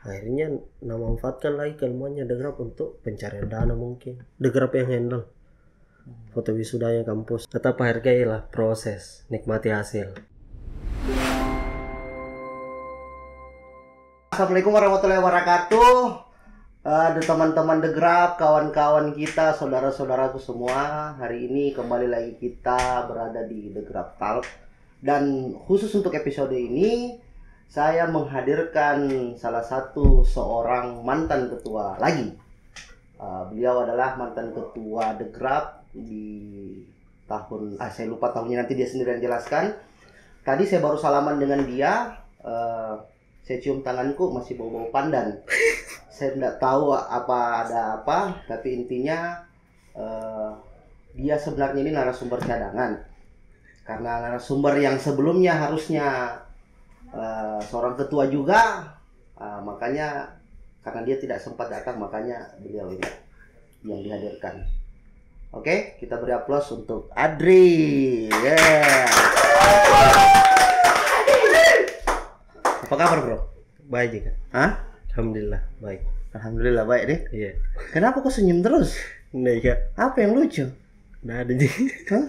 Akhirnya memanfaatkan lagi keilmuannya The Grab untuk pencarian dana mungkin. The Grab yang handle foto wisudanya kampus. Tetap hargailah proses, nikmati hasil. Assalamualaikum warahmatullahi wabarakatuh. Ada teman-teman The Grab, kawan-kawan kita, saudara-saudaraku semua. Hari ini kembali lagi kita berada di The Grab Talk. Dan khusus untuk episode ini saya menghadirkan salah satu seorang mantan ketua lagi. Beliau adalah mantan ketua The Grab di tahun saya lupa tahunnya, nanti dia sendiri yang jelaskan. Tadi saya baru salaman dengan dia. Saya cium tanganku masih bau-bau pandan. Saya tidak tahu ada apa, tapi intinya dia sebenarnya ini narasumber cadangan. Karena narasumber yang sebelumnya harusnya seorang ketua juga, makanya karena dia tidak sempat datang, makanya beliau ini yang dihadirkan. Oke, kita beri aplaus untuk Adri. Yeah. Apa kabar, bro? Baik juga. Hah? Alhamdulillah baik. Alhamdulillah baik deh. Iya. Kenapa kok senyum terus? Nah, ya. Apa yang lucu? Nggak ada sih. Hah?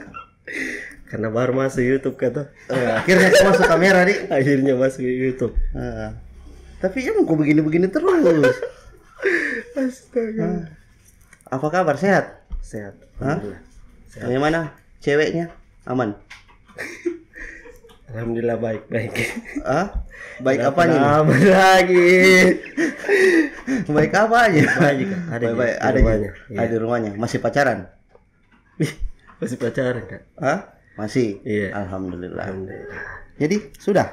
Karena baru masuk YouTube kata. Akhirnya kau masuk kamera, Dik. Akhirnya masuk YouTube. Tapi emang kok begini-begini terus? Astaga. Apa kabar? Sehat? Sehat. Hah? Alhamdulillah. Sehat. Bagaimana? Ceweknya? Aman? Alhamdulillah baik. Baik Kenapa apanya? aman lagi. Baik apanya? Baik. Ada Baik, di ada rumahnya. di, ada di rumahnya. Masih pacaran? Masih pacaran Kak? Masih? Iya. Alhamdulillah. Alhamdulillah. Jadi sudah?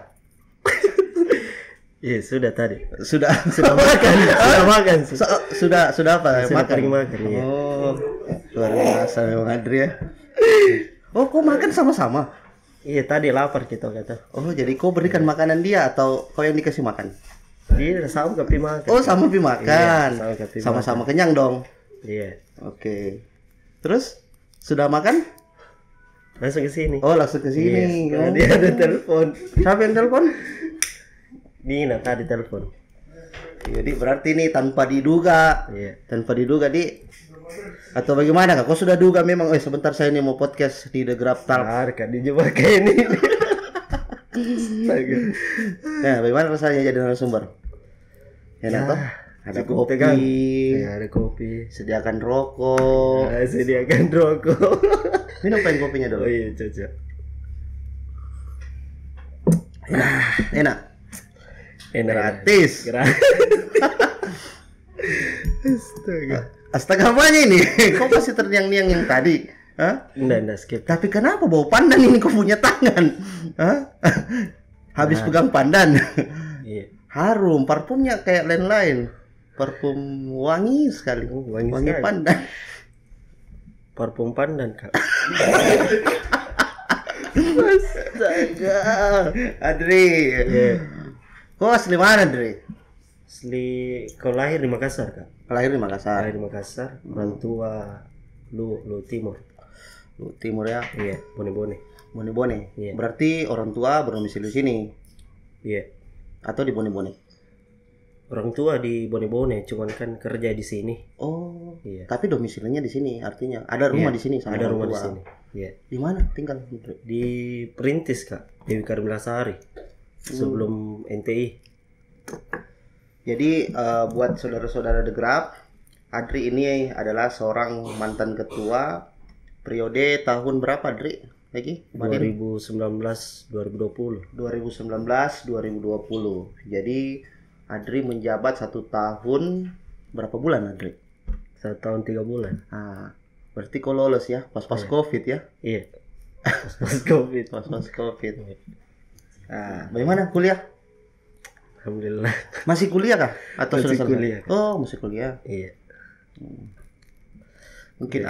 Iya sudah tadi. Sudah makan. Sudah makan. Sudah apa? Sudah kering makan. Iya. Oh, luar biasa memang Adri ya. Oh, kok makan sama-sama? Iya tadi lapar kita kata. Oh, jadi kau berikan makanan dia atau kau yang dikasih makan? Dia sama kopi makan. Oh, sama pi makan. Iya, sama-sama kenyang dong. Iya. Oke. Terus sudah makan? Langsung ke sini. Oh, langsung ke sini. Iya. Dia ada telepon. Siapa yang telepon? Nina tadi telepon. Jadi berarti ini tanpa diduga. Iya. Tanpa diduga, Di. Atau bagaimana Kak? Kau sudah duga memang, sebentar saya ini mau podcast di The Grab Talk. Kan dicoba kayak ini. Nah, bagaimana rasanya jadi narasumber? Enak toh? Ada kopi. Ya, ada kopi. Sediakan rokok. Nah, sediakan rokok. Minum pengen kopinya dulu. Oh iya, cocok. Enak. Gratis. Astaga, apanya ini? Kok masih terniang-niang yang tadi? Hah? Nggak skip. Tapi kenapa bau pandan ini kau punya tangan? Hah? Habis pegang pandan. Iya. Harum, parfumnya kayak lain-lain. Parfum wangi sekali. Wangi sekali. pandan. Parfum pandan Kak. Astaga. Adri. Iya. Kau asli mana, Adri? Asli kau lahir di Makassar Kak. Lahir di Makassar. Lahir di Makassar. Orang tua lu timur. Lu timur ya. Iya, Bone. Bone. Iya. Berarti orang tua berdomisili di sini. Iya. Atau di Bone. Orang tua di Bone, cuman kan kerja di sini. Oh. Iya. Tapi domisilinya di sini, artinya ada rumah Iya, di sini sama ada orang rumah tua. di sini. Iya. Di mana tinggal? Di Perintis Kak, Dewi Karmilasari. Sebelum NTI. Jadi buat saudara-saudara The Grab, Adri ini adalah seorang mantan ketua periode tahun berapa, Adri? Lagi? 2019-2020. 2019-2020. Jadi Adri menjabat 1 tahun berapa bulan, Adri? 1 tahun 3 bulan. Berarti kau lolos ya, pas-pas Covid ya? Iya. Pas Covid. Pas Covid. Bagaimana kuliah? Alhamdulillah. Masih kuliah kah? Atau Masih sudah selesai? kuliah. Oh, masih kuliah. Iya. Mungkin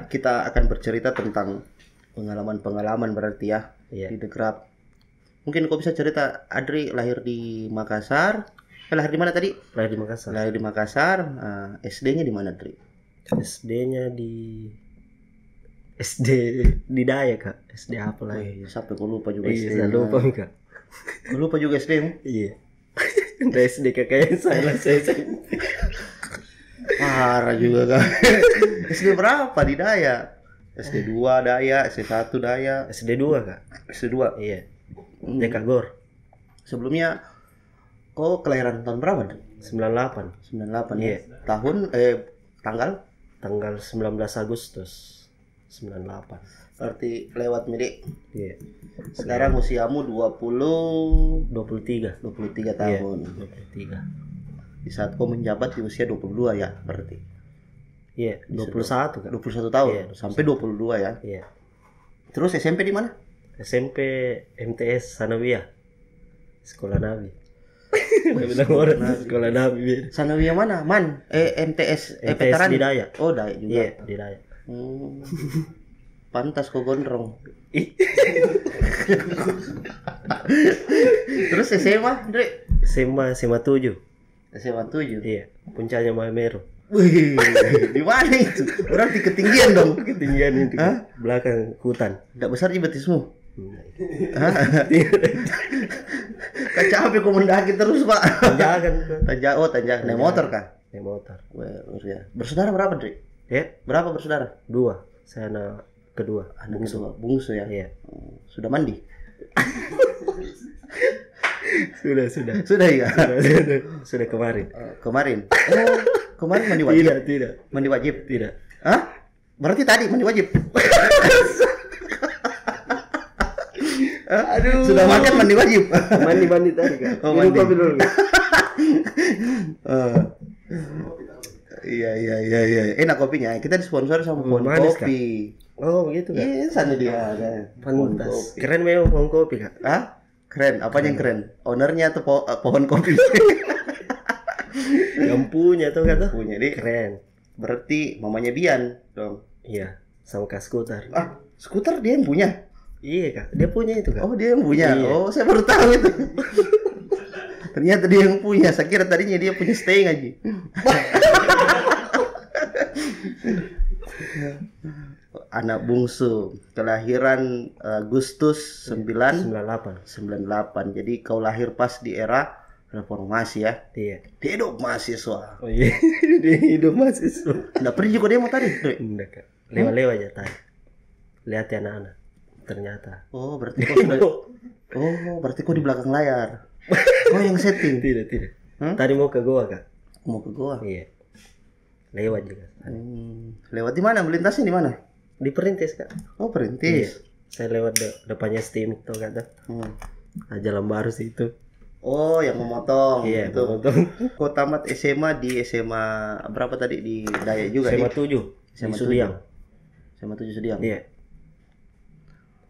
kita akan bercerita tentang pengalaman-pengalaman berarti ya. Iya. Di The Grab. Mungkin kau bisa cerita, Adri lahir di Makassar. Lahir di mana tadi? Lahir di Makassar. Lahir di Makassar. SD-nya di mana, Adri? SD-nya di SD di Daya Kak. SD apa lah? Sampai kau lupa juga Iya, SD. saya lupa Kak. Kau lupa juga SD-mu? Iya. Dari SD kakaknya saya SMP. Parah juga kan. SD berapa di Daya? SD 2 Daya, SD 1 Daya, SD 2 kak. SD 2. Iya. DK Gor. Sebelumnya kau kelahiran tahun berapa? 98. 98 Iya. ya. Tahun Tanggal 19 Agustus 98. berarti lewat milik. Iya. Sekarang usiamu 23 23. tahun. 23. Di saat kau menjabat di usia 22 ya, berarti. Iya, 21 kak. 21 tahun Iya, sampai 22 ya. Iya. Terus SMP di mana? SMP MTS Sanawiyah. Sekolah Nabi. Bilang orang sekolah Nabi. Sanawiyah mana? MTS MTS veteran. di Daya. Oh, Daya juga. Iya, di Daya. Pantas kau gondrong. Terus SMA, Dre? SMA 7. SMA 7. Iya, puncaknya Mahameru. Wih, di mana itu? Orang di ketinggian dong. Ketinggian itu. Hah? Belakang hutan. Tidak besar di betismu. Kan capek kau mendaki terus, Pak. Tanjakan. Tanjakan. Naik motor kah? Naik motor. Wah, ya. Bersaudara berapa, Dre? Ya, Berapa bersaudara? 2. Saya anak kedua. Anak kedua. Bungsu ya? Iya. Sudah mandi? Sudah. Sudah ya? Sudah kemarin. Kemarin? Oh, kemarin mandi wajib? Tidak. Mandi wajib? Tidak. Hah? Berarti tadi mandi wajib? Aduh. Sudah makan mandi wajib? Mandi tadi kan. Oh, Minum mandi. kopi dulu. Iya. Enak kopinya. Kita disponsori sama Pohon Manis, Kopi. Oh, begitu kan. Iya, sana dia. Pohon Pantas. Kopi. Keren memang pohon kopi kak. Hah? Keren. Apanya yang keren? Ownernya atau pohon kopi? Yang punya tuh kata. Punya dia. Keren. Berarti mamanya Bian dong. Iya. Sama kak skuter. Ah, skuter dia yang punya. Iya kak. Dia punya itu kak. Oh, dia yang punya. Iya. Oh, saya baru tahu itu. Ternyata dia yang punya. Saya kira tadinya dia punya staying aja. Anak bungsu, kelahiran Agustus 98. 98. Jadi kau lahir pas di era reformasi ya. Iya. Hidup mahasiswa. Oh iya. Dia hidup mahasiswa. Nggak pergi juga dia mau tadi, Dre? Enggak kak. Lewat-lewat aja tadi. Lihat ya anak-anak. Ternyata. Oh, berarti kau sudah. Oh, berarti kau di belakang layar. Kau yang setting. Tidak. Hmm? Tadi mau ke goa kak. Mau ke gua. Iya. Lewat juga. Lewat di mana? Melintasnya di mana? Di Perintis kak. Oh, Iya. Perintis. Saya lewat depannya Steam tuh kata. Jalan baru sih itu. Oh, yang memotong. Iya, itu. memotong. Kau tamat SMA di SMA berapa tadi di Daya juga? SMA di 7 SMA di Sudiang. SMA 7 Sudiang. Iya,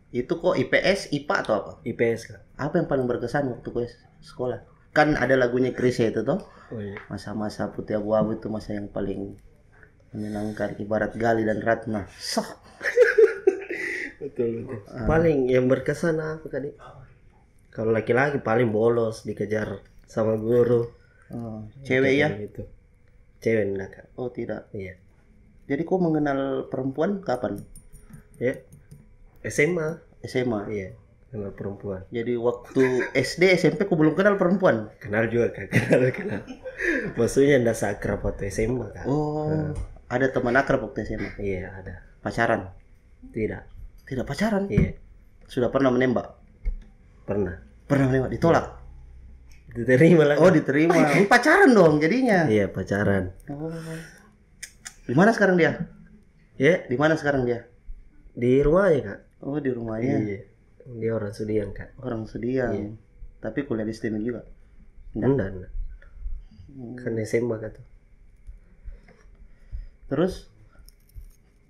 Itu kok IPS, IPA atau apa? IPS kak. Apa yang paling berkesan waktu kau sekolah? Kan ada lagunya Chrisye itu toh. Oh iya. Masa-masa putih abu-abu itu masa yang paling menyenangkan, ibarat Gali dan Ratna. Soh. Betul. Paling yang berkesan apa tadi? Kalau laki-laki paling bolos dikejar sama guru. Cewek ya? Gitu. Cewek enggak kak. Oh, tidak. Iya. Jadi kau mengenal perempuan kapan? Ya. SMA. SMA. Iya. Kenal perempuan. Jadi waktu SD, SMP kau belum kenal perempuan? Kenal juga kak. Kenal. Maksudnya enggak sakrab waktu SMA kak. Oh, ada teman akrab waktu SMA? Iya ada. Pacaran? Tidak. Tidak pacaran? Iya. Sudah pernah menembak? Pernah. Pernah menembak, ditolak? Diterima lah. Oh, diterima. Ini pacaran dong jadinya. Iya pacaran. Oh. Di mana sekarang dia? Ya Di mana sekarang dia? di rumahnya kak. Oh, di rumahnya. Iya. Dia orang Sudiang kak. Orang Sudiang. Iya. Tapi kuliah di STEM juga. Enggak. Kan SMA kak tuh. Terus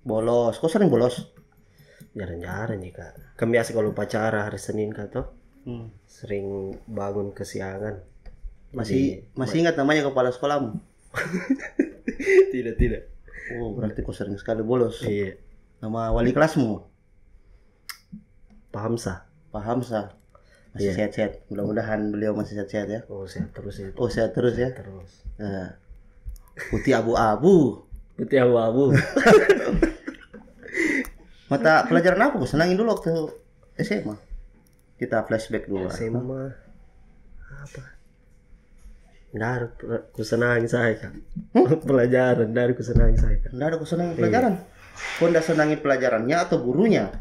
bolos. Kok sering bolos? Jarang-jarang nih kak. Kan biasa kalau pacaran hari Senin kak tuh sering bangun kesiangan. Masih ingat namanya kepala sekolahmu? Tidak. Oh, berarti kau sering sekali bolos. Iya. Nama wali kelasmu? Pak Hamzah. Pak Hamzah. Masih Iya. sehat-sehat. Mudah-mudahan beliau masih sehat-sehat ya. Oh sehat terus itu. Oh, sehat terus ya. Terus. Nah, putih abu-abu. Putih abu-abu. Mata pelajaran apa kau senangin dulu waktu SMA? Kita flashback dulu. SMA apa? Dari kusenangi saya kak. Pelajaran dari kusenangi saya kak. Nggak ada kau senangi pelajaran. Kau nggak senangi pelajarannya atau gurunya?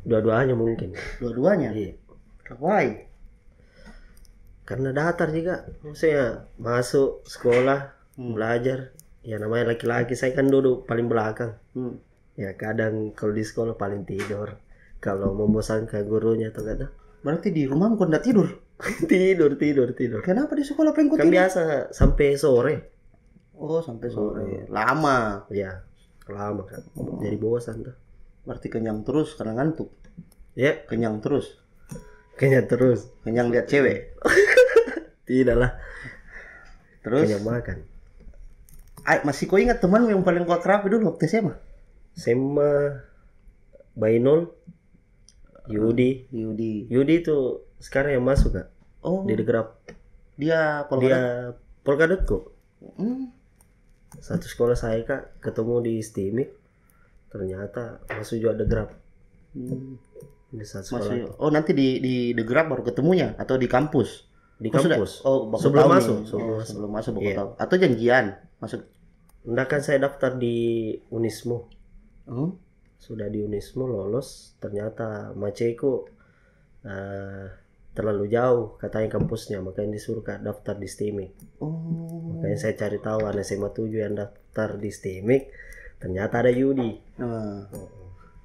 Dua-duanya mungkin. Dua-duanya. Iya. Why? Karena datar juga. Maksudnya masuk sekolah belajar. Ya namanya laki-laki, saya kan duduk paling belakang. Ya kadang kalau di sekolah paling tidur. Kalau membosankan gurunya atau kadang. Berarti di rumah kau nggak tidur? tidur. Kenapa di sekolah pengen kau Kan tidur? biasa sampai sore. Oh, sampai sore. Lama. Ya lama kan. Jadi bosan tuh. Berarti kenyang terus karena ngantuk. Ya Kenyang terus. kayaknya terus. Kenyang lihat cewek. Tidak lah. Terus Kenyang makan. masih kau ingat teman yang paling kau akrab dulu waktu SMA? Sema Bainul Yudi. Yudi itu sekarang yang masuk kak Oh, di Degrap. dia Dia Polkadot kok. Hmm. Satu sekolah saya kak, ketemu di Stimik. Ternyata masuk juga Degrap. Di satu sekolah. Masih. Oh, nanti di The Grab baru ketemunya atau di kampus? Di Oh, sudah? kampus. Oh, baru Sebelum tahu masuk, nih. sebelum masuk. Sebelum masuk baru Iya. tahu. Atau janjian masuk. Enggak kan saya daftar di Unismu. Hmm? Sudah di Unismu lolos, ternyata Maceku terlalu jauh katanya kampusnya, makanya disuruh kak daftar di Stimik. Oh. Makanya saya cari tahu anak SMA 7 yang daftar di Stimik, ternyata ada Yudi. Nah,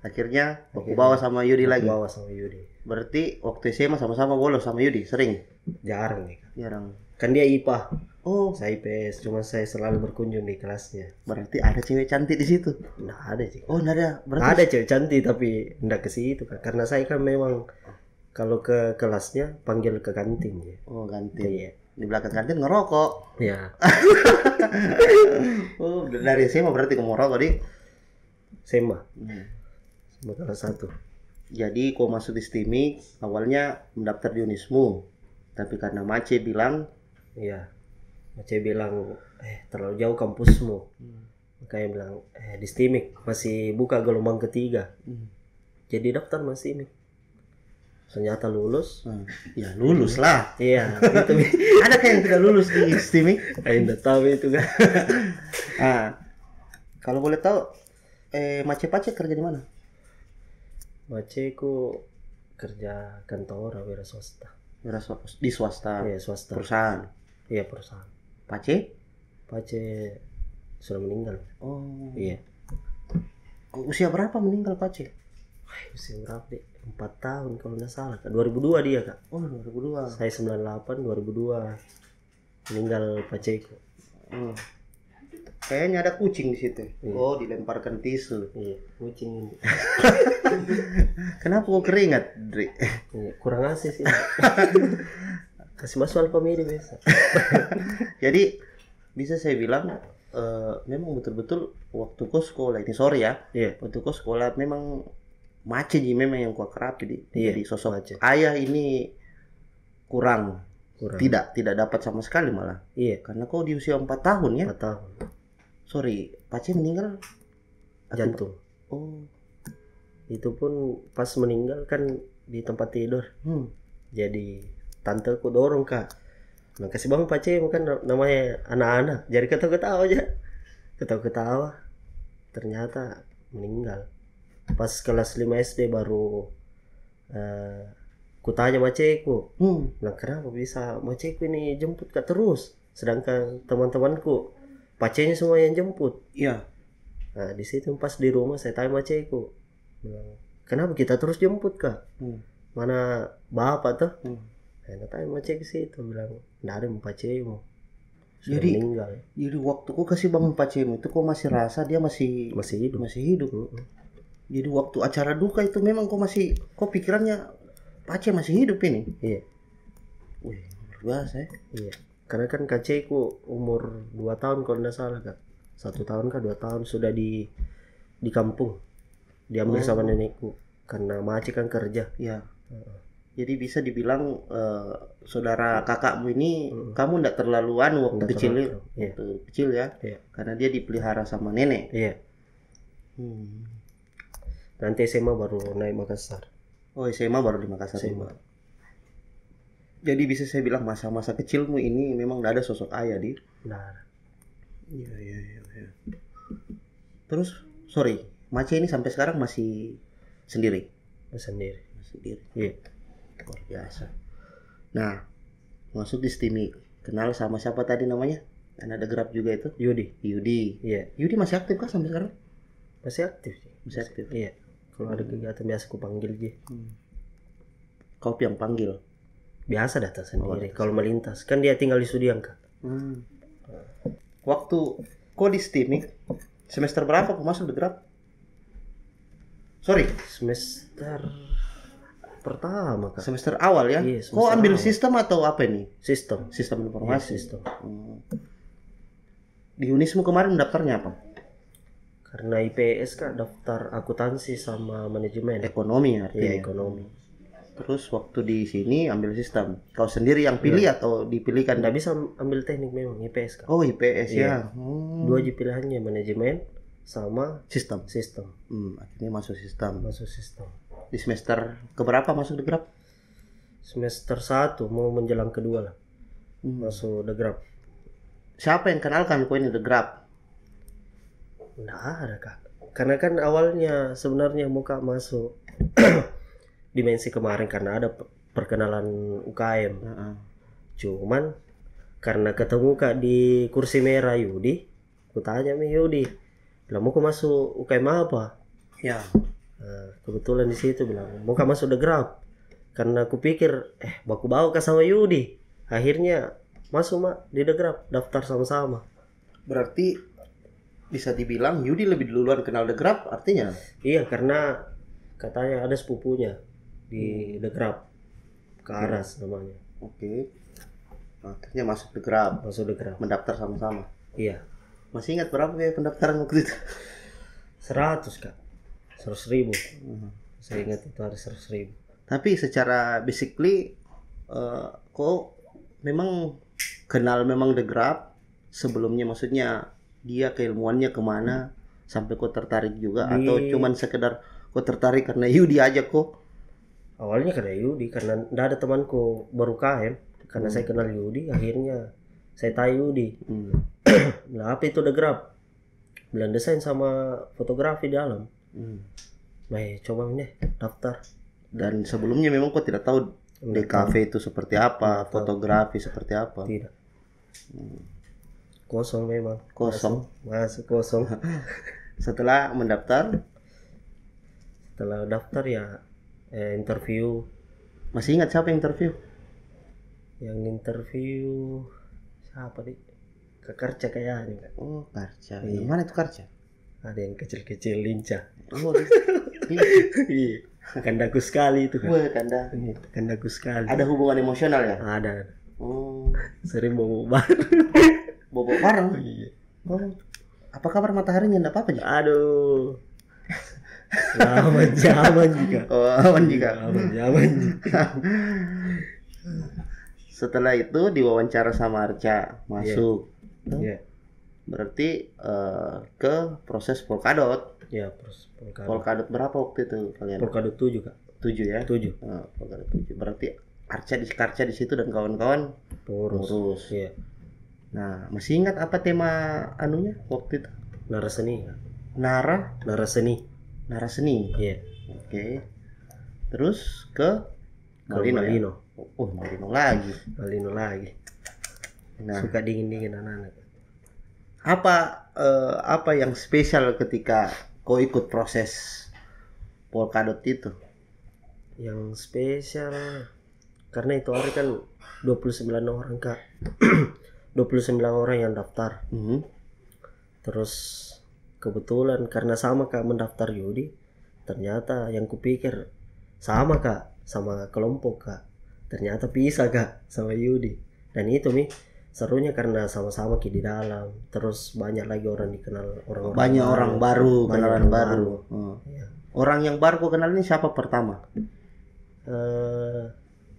akhirnya aku bawa sama Yudi lagi. Bawa sama Yudi. Berarti waktu SMA sama-sama bolos sama Yudi, sering? Jarang nih kak. Jarang. Kan dia IPA, Oh, saya IPS, cuma saya selalu berkunjung di kelasnya. berarti ada cewek cantik di situ. Nggak ada sih. Oh, enggak ada. Berarti Ada cewek cantik tapi nggak ke situ kak. Karena saya kan memang kalau ke kelasnya panggil ke kantin ya. Oh, ganti. Iya. Di belakang kantin ngerokok. Ya. Oh, dari SMA berarti kamu ngerokok, Di? SMA. SMA kelas 1. Jadi kau masuk di Stimik, awalnya mendaftar di Unismu. Tapi karena Mace bilang, Iya. Mace bilang terlalu jauh kampusmu. Makanya bilang di Stimik masih buka gelombang ketiga. Jadi daftar masih ini. Ternyata lulus. ya lulus lah. Iya, itu Ada kayak yang tidak lulus di Stimik? enggak tahu itu kan. Ah, kalau boleh tahu, Mace kerja di mana? Maceku kerja kantor wira swasta. Di swasta. Iya, swasta. Perusahaan. Iya, perusahaan. Pace? Pace sudah meninggal. Oh. Iya. Usia berapa meninggal Pace? Usia berapa deh? 4 tahun kalau nggak salah kak. 2002 dia kak. Oh, 2002. Saya 98, 2002 meninggal Paceku. Kayaknya ada kucing di situ. Oh, dilemparkan tisu. Iya, kucing. Kenapa kok keringat, Dri? Iya, kurang asih sih. Kasih masuk Alfamidi biasa. Jadi bisa saya bilang memang betul-betul waktu kau sekolah ini, sorry ya, Iya. waktu kau sekolah memang Mace ji memang yang kau kerap jadi sosok Mace. ayah ini kurang. Kurang. Tidak dapat sama sekali malah. Iya, Karena kau di usia 4 tahun ya. 4 tahun. Sorry, Pace meninggal Jantung. Oh. Itu pun pas meninggal kan di tempat tidur. Jadi tanteku dorong kak. Nah, kasih bangun Pace kan namanya anak-anak. Jadi ketawa-ketawa aja. Ketawa-ketawa. Ternyata meninggal. Pas kelas 5 SD baru kutanya Maceku. Bilang kenapa bisa Maceku ini jemput kak terus. Sedangkan teman-temanku Pacenya semua yang jemput. Iya. Nah di situ pas di rumah saya tanya Maceku. Bilang, kenapa kita terus jemput kak? Mana bapak tuh? Saya tanya Maceku situ bilang, nggak ada Pacemu. Jadi meninggal. Jadi waktu kau kasih bangun Pacemu itu kau masih rasa dia masih hidup. Masih hidup. Jadi waktu acara duka itu memang kau pikirannya Pace masih hidup ini. Iya. Wih, luar biasa ya. Iya. Karena kan kakekku umur 2 tahun kalau tidak salah kak. 1 tahun kah 2 tahun sudah di kampung. Diambil sama nenekku. Karena Mace kan kerja. Iya. Jadi bisa dibilang saudara kakakmu ini kamu tidak terlalu waktu kecil. Waktu kecil ya. Iya. Karena dia dipelihara sama nenek. Iya. Nanti SMA baru naik Makassar. Oh, SMA baru di Makassar. SMA. Jadi bisa saya bilang masa-masa kecilmu ini memang gak ada sosok ayah di. Nah, Iya. Terus, sorry, Mace ini sampai sekarang masih sendiri. sendiri. Iya. Luar biasa. Nah, masuk di STIMI. Kenal sama siapa tadi namanya? Dan ada Grab juga itu. Yudi. Iya. Yudi masih aktif kah sampai sekarang? Masih aktif sih. Masih aktif. Iya. Kalau ada kegiatan biasa aku panggil dia. Kau yang panggil. Biasa datang sendiri. Kalau melintas, kan dia tinggal di Sudiang kan. Waktu kau di STIMI, semester berapa kau masuk di Grab? Sorry, Semester pertama kan. semester awal ya? Iya, Kau semester ambil awal. sistem atau apa ini? Sistem. Sistem Iya, informasi. sistem. Di Unismu kemarin daftarnya apa? Karena IPS kan daftar akuntansi sama manajemen. Ekonomi artinya. Iya, ekonomi. Terus waktu di sini ambil sistem. Kau sendiri yang pilih atau dipilihkan? Nggak bisa ambil teknik memang IPS kan. Oh IPS Iya. ya. Dua aja pilihannya, manajemen sama Sistem. sistem. Akhirnya masuk sistem. Masuk sistem. Di semester keberapa masuk di Grab? Semester 1 mau menjelang kedua lah. Masuk The Grab. Siapa yang kenalkan kau ini The Grab? Nggak ada kak. Karena kan awalnya sebenarnya mau kak masuk dimensi kemarin karena ada perkenalan UKM. Cuman karena ketemu kak di kursi merah Yudi, aku tanya nih Yudi, bilang mau kau masuk UKM apa? Ya. Nah, kebetulan di situ bilang mau kak masuk The Grab. Karena aku pikir baku bawa kak sama Yudi. Akhirnya masuk mak di The Grab, daftar sama-sama. Berarti bisa dibilang Yudi lebih duluan kenal The Grab artinya? Iya, karena katanya ada sepupunya di The Grab, Karas namanya. Oke. Akhirnya masuk The Grab, Masuk The Grab. mendaftar sama-sama. Iya, Masih ingat berapa ya pendaftaran waktu itu? 100 kak, 100.000. Saya ingat itu ada 100.000. Tapi secara basically kok memang kenal memang The Grab sebelumnya, maksudnya dia keilmuannya kemana sampai kok tertarik juga atau cuman sekedar kok tertarik karena Yudi aja kok? Awalnya karena Yudi, karena nggak ada temanku baru KM. Karena saya kenal Yudi, akhirnya saya tanya Yudi. Nah, apa itu The Grab? Bilang desain sama fotografi dalam. Nah, coba nih daftar. Dan sebelumnya memang kok tidak tahu DKV itu seperti apa, fotografi seperti apa? Tidak. Kosong memang. Kosong. Masuk kosong. Setelah mendaftar, Setelah daftar ya interview. masih ingat siapa yang interview? Yang interview siapa nih? Ke Karca kayaknya kan. Oh, Karca. Yang mana itu Karca? Ada yang kecil-kecil lincah. Oh, Iya. Kandaku sekali itu kan. wah, Kanda. Kandaku sekali. Ada hubungan emosional ya? Ada. Oh, Sering bawa bareng. bobok bareng. Iya. Oh, apa kabar mataharinya? Enggak apa-apa ya? Aduh. Aman zaman juga. Oh, aman juga. Aman zaman juga. Setelah itu diwawancara sama Arca, masuk. Iya. Berarti ke proses Polkadot. Ya, terus Polkadot. Polkadot berapa waktu itu kalian? Polkadot 7 Kak. 7 ya? 7. Polkadot 7. Berarti Karca di situ dan kawan-kawan Pengurus. Iya. Nah, masih ingat apa tema anunya waktu itu? Naraseni. Naraseni. Iya. Oke. Terus ke Malino. Malino. Ya? Oh, Malino lagi. Malino lagi. Nah, Suka dingin-dingin anak-anak. apa yang spesial ketika kau ikut proses Polkadot itu? Yang spesial karena itu hari kan 29 orang Kak. 29 orang yang daftar. Terus kebetulan karena sama Kak mendaftar Yudi, ternyata yang kupikir sama Kak, sama kelompok Kak. Ternyata pisah Kak sama Yudi. Dan itu serunya karena sama-sama di dalam. Terus banyak lagi orang dikenal, orang-orang Banyak baru. orang baru, Banyak kenalan orang baru. Iya. Orang yang baru kau kenal ini siapa pertama?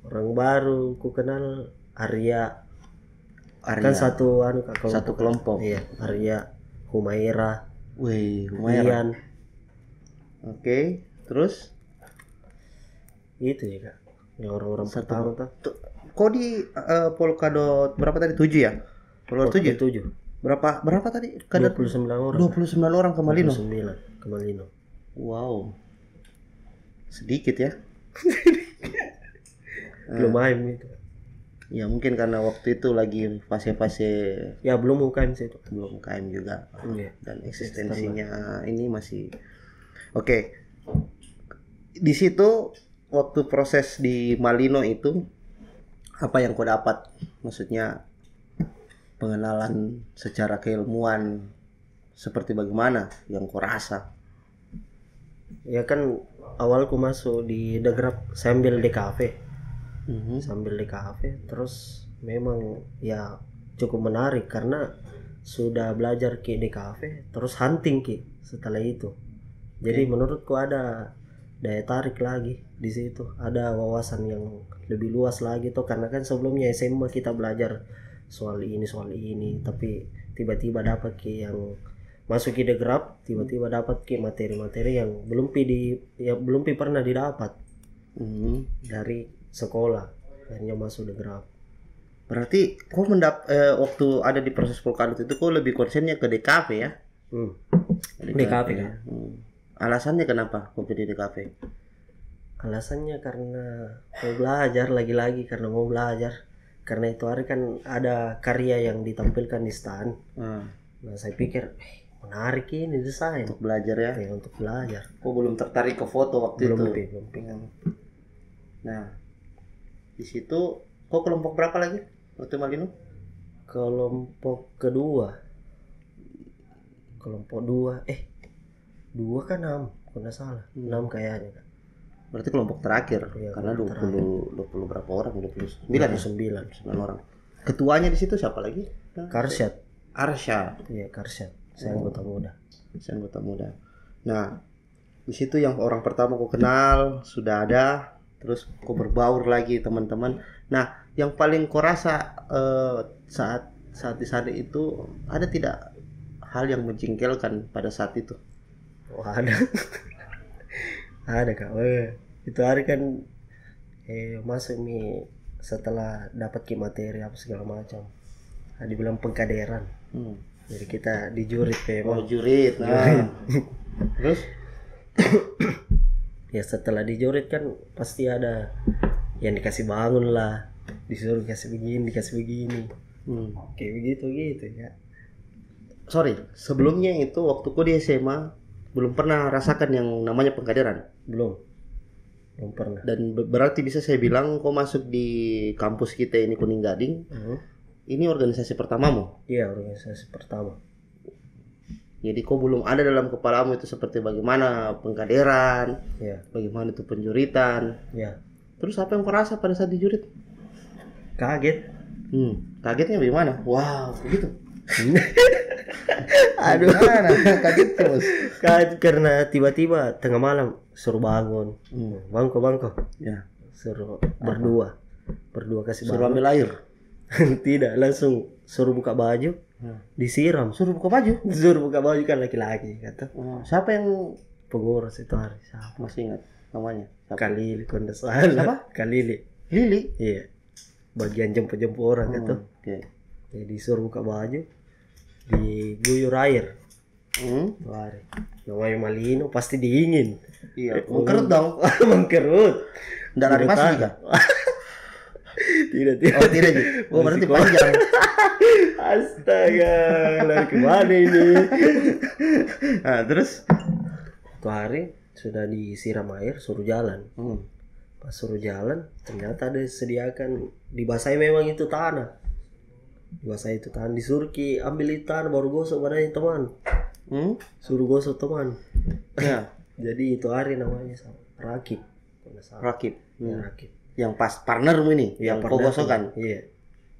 Orang baru ku kenal Arya. Kan satu Kak, satu kelompok. Iya, Arya, Humaira, Wih, lumayan. Ian. Oke, terus Itu ya Kak. Yang orang-orang pertama tuh. kok di Polkadot berapa tadi? 7 ya? Polkadot 7. 7. Berapa tadi? Kadar 29 orang. 29 orang ke Malino. 29 ke Malino. Wow. Sedikit ya. Lumayan itu. Ya mungkin karena waktu itu lagi fase-fase Ya belum UKM sih itu. belum KM juga. Iya. Dan eksistensinya ini masih oke. Di situ waktu proses di Malino itu apa yang kau dapat? Maksudnya pengenalan secara keilmuan seperti bagaimana yang kau rasa? Ya kan awal ku masuk di Degrap sambil di kafe. Sambil di kafe terus memang ya cukup menarik karena sudah belajar ki di kafe terus hunting ki setelah itu. Jadi menurutku ada daya tarik lagi di situ, ada wawasan yang lebih luas lagi tuh karena kan sebelumnya SMA kita belajar soal ini tapi tiba-tiba dapat ki yang masuk ki Degrap, tiba-tiba dapat ki materi-materi yang belum pernah didapat dari sekolah, akhirnya masuk Degrap. Berarti kau waktu ada di proses Polkadot itu kau lebih konsennya ke DKV ya? DKV kan. Alasannya kenapa kau pilih DKV? Alasannya karena mau belajar, lagi-lagi karena mau belajar. Karena itu hari kan ada karya yang ditampilkan di stand. Nah saya pikir menarik ini desain. Untuk belajar ya? Ya untuk belajar. Kau belum tertarik ke foto waktu Belum. Nah, di situ kau kelompok berapa lagi waktu Malino? Kelompok kedua. Kelompok 2 2 kan 6 kalau nggak salah. 6 kayaknya kan. Berarti kelompok terakhir Ya, karena 20 berapa orang? 29 orang. Ketuanya di situ siapa lagi? Karsyad. Arsyad. Iya, Karsyad. Saya anggota muda. Nah, di situ yang orang pertama kau kenal sudah ada, terus kau berbaur lagi teman-teman. Nah, yang paling kau rasa saat di sana itu ada tidak hal yang menjengkelkan pada saat itu? Oh, ada. Ada Kak. Itu hari kan masuk nih setelah dapat ki materi apa segala macam. Dibilang pengkaderan. Jadi kita dijurit memang. Jurit. Nah. Terus ya setelah dijurit kan pasti ada yang dikasih bangun lah, disuruh dikasih begini. Kayak begitu ya. Sorry, sebelumnya itu waktu ku di SMA belum pernah rasakan yang namanya pengkaderan. Belum pernah. Dan berarti bisa saya bilang kau masuk di kampus kita ini Kuning Gading. Ini organisasi pertamamu? Iya, organisasi pertama. Jadi kau belum ada dalam kepalamu itu seperti bagaimana pengkaderan, bagaimana itu penjuritan. Terus apa yang kau rasa pada saat dijurit? Kaget. Kagetnya bagaimana? Wow, begitu. Aduh, kaget terus. Kaget karena tiba-tiba tengah malam suruh bangun. Bangko. Ya. Suruh berdua kasih bangun. Suruh ambil air. Tidak, langsung suruh buka baju. Disiram. Suruh buka baju kan laki-laki kata. Siapa yang pengurus itu hari? Siapa? Masih ingat namanya? Kalili Kondesal. Siapa? Lili. Iya. Bagian jemput orang kata. Jadi disuruh buka baju, diguyur air. Hari. Namanya Malino pasti dingin. Iya. Mengkerut dong. Mengkerut. Nggak lari masih kan? Tidak. Oh tidak. Oh berarti panjang. Astaga, lari kemana ini? Nah terus? Tuh hari sudah disiram air, suruh jalan. Pas suruh jalan, ternyata ada disediakan dibasahi memang itu tanah. Disuruh ki ambil itu tanah baru gosok badannya teman. Suruh gosok teman. Ya. Jadi itu hari namanya Rakib. Rakib. Rakib. Yang pas partnermu ini, yang kau gosok kan? Iya.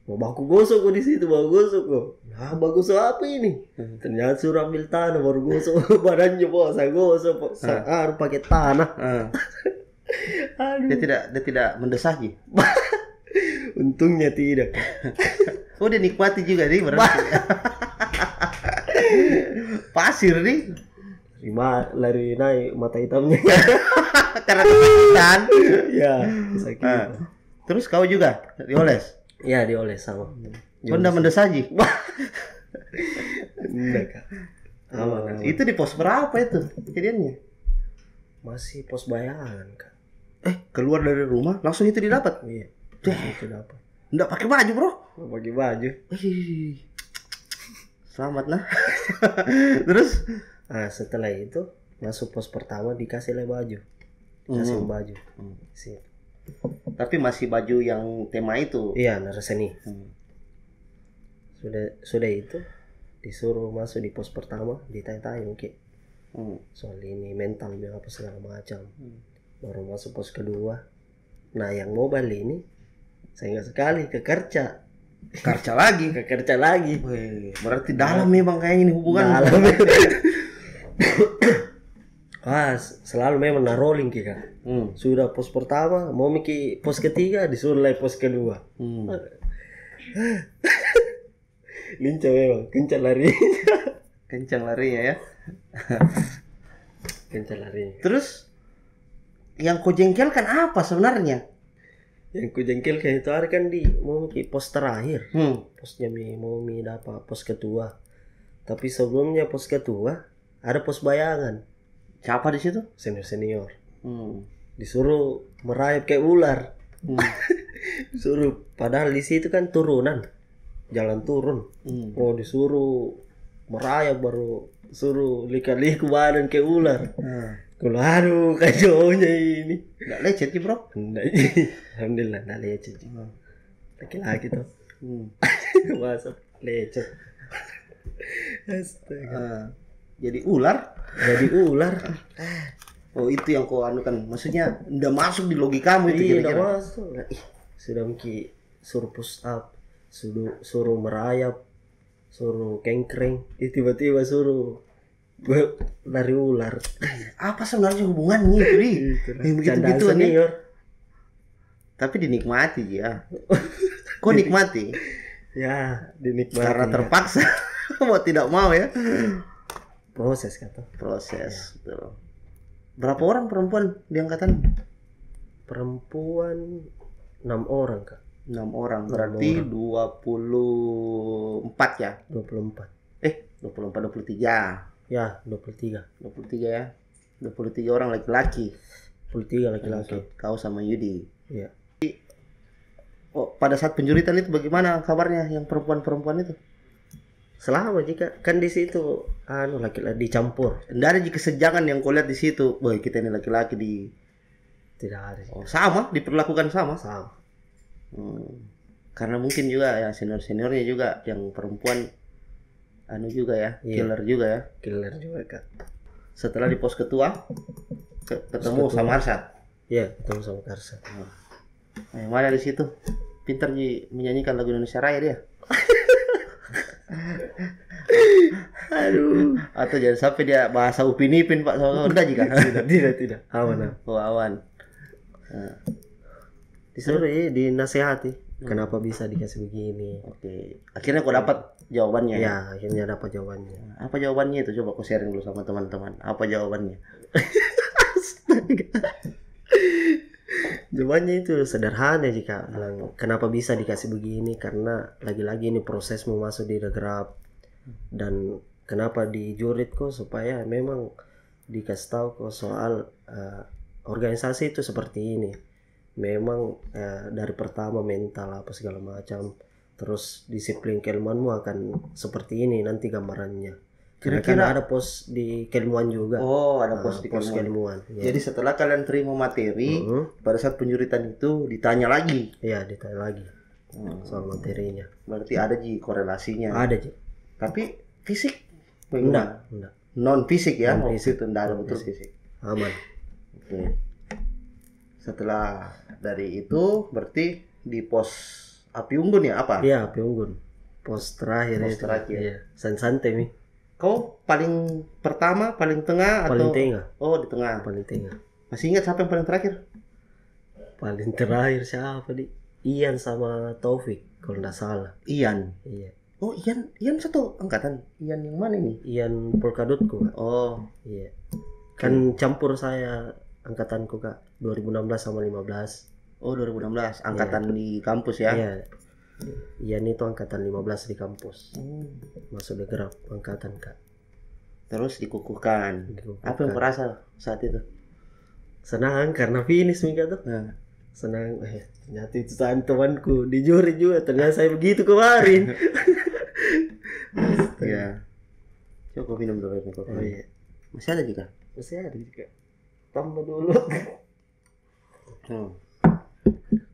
Mau baku gosok di situ, baku gosok kok. Nah, bagus apa ini? Ternyata suruh ambil tanah baru gosok badannya, bos. Saya gosok, harus pakai tanah. Aduh. Dia tidak mendesaki. Untungnya tidak. Oh, dia nikmati juga nih berarti. Pasir nih. Lari naik mata hitamnya. Karena kesakitan. Ya, sakit. Terus kau juga dioles? Iya dioles sama. Kau ndak mendesaji? Enggak kak. Aman. Itu di pos berapa itu kejadiannya? Masih pos bayangan kak. Keluar dari rumah langsung itu didapat? Iya. Itu dapat. Nggak pakai baju bro? Nggak pakai baju. Selamat nah. Terus? Nah setelah itu masuk pos pertama dikasih baju. Kasih baju. Sip. Tapi masih baju yang tema itu? Iya naraseni. Sudah itu disuruh masuk di pos pertama, ditanya-tanya oke. Soal ini mental apa segala macam. Baru masuk pos kedua. Nah yang mobile ini saya ingat sekali ke Kerca lagi. Wih, berarti dalam memang kayaknya ini hubungan. Dalam. Selalu memang rolling kak. Sudah pos pertama mau miki pos ketiga disuruh lagi pos kedua. Lincah memang, kencang larinya ya. Kencang larinya. Terus yang kau jengkelkan apa sebenarnya? Yang ku jengkelkan itu hari kan di mau miki pos terakhir. Posnya mau dapat pos kedua. Tapi sebelumnya pos kedua ada pos bayangan. Siapa di situ? Senior. Disuruh merayap kayak ular. Disuruh padahal di situ kan turunan. Jalan turun. Disuruh merayap baru suruh liku badan kayak ular. Kalau aduh kacaunya ini. Nggak lecet sih bro? Nggak. Alhamdulillah nggak lecet. Laki-laki tuh. Masa lecet. Astaga. Jadi ular? Oh itu yang kau anukan. Maksudnya udah masuk di logikamu itu. Iya udah masuk. Sudah mungkin suruh push up, suruh merayap, suruh kengkring, tiba-tiba suruh gue lari ular. Apa sebenarnya hubungannya itu nih? Begitu senior. Tapi dinikmati ya. Kok nikmati? Ya dinikmati. Karena terpaksa. Mau tidak mau ya. Proses kata. Proses. Ya. Berapa orang perempuan di angkatan? Perempuan 6 orang kak. 6 orang berarti 24 ya? 24. 23. Ya 23 ya. 23 orang laki-laki. 23 laki-laki. Kau sama Yudi. Iya. Pada saat penjuritan itu bagaimana kabarnya yang perempuan-perempuan itu? Selama jika kan di situ laki-laki dicampur. Tidak ada kesenjangan yang kau lihat di situ. Boy, kita ini laki-laki di tidak ada. Sama, diperlakukan sama. Karena mungkin juga ya senior-seniornya juga yang perempuan juga ya, killer juga ya. Killer juga kak. Setelah di pos ketua ketemu sama Arsad. Iya, ketemu sama Arsad. Yang mana di situ? Pintar menyanyikan lagu Indonesia Raya dia. Aduh. Atau jangan sampai dia bahasa Upin Ipin Pak sama Honda jika. Tidak. Aman. Oh awan. Disuruh dinasehati. Kenapa bisa dikasih begini? Oke. Akhirnya kau dapat jawabannya. Ya, akhirnya dapat jawabannya. Apa jawabannya itu? Coba kau sharing dulu sama teman-teman. Apa jawabannya? Jawabannya itu sederhana jika bilang kenapa bisa dikasih begini, karena lagi-lagi ini proses mau masuk di Degrab, dan kenapa dijurit kok supaya memang dikasih tahu kok soal organisasi itu seperti ini. Memang dari pertama mental apa segala macam, terus disiplin keilmuanmu akan seperti ini nanti gambarannya. Kira-kira ada pos di keilmuan juga. Oh, ada pos di keilmuan. Ya. Jadi setelah kalian terima materi, pada saat penjuritan itu ditanya lagi. Iya, ditanya lagi soal materinya. Berarti ada korelasinya. Ada Tapi fisik? Enggak. Non fisik ya? Non fisik. Itu enggak ada betul fisik. Aman. Oke. Setelah dari itu berarti di pos Api Unggun ya apa? Iya, Api Unggun. Pos terakhir. Iya. Santai nih. Kau paling pertama, paling tengah paling atau? Tengah. Oh, di tengah. Paling tengah. Masih ingat siapa yang paling terakhir? Paling terakhir siapa di? Ian sama Taufik kalau nggak salah. Ian. Iya. Oh, Ian satu angkatan. Ian yang mana ini? Ian Polkadotku. Oh, iya. Kan campur saya angkatanku Kak, 2016 sama 15. Oh 2016 angkatan di kampus ya. Iya. Ian itu angkatan 15 di kampus. Masuk degrap angkatan Kak. Terus dikukuhkan. Apa yang merasa saat itu? Senang karena finish Mika tuh. Nah. Senang. Ternyata itu temanku di juri juga. Ternyata saya begitu kemarin. Iya. Coba minum dulu ini kopi. Oh iya. Masih ada juga? Masih ada juga. Tambah dulu.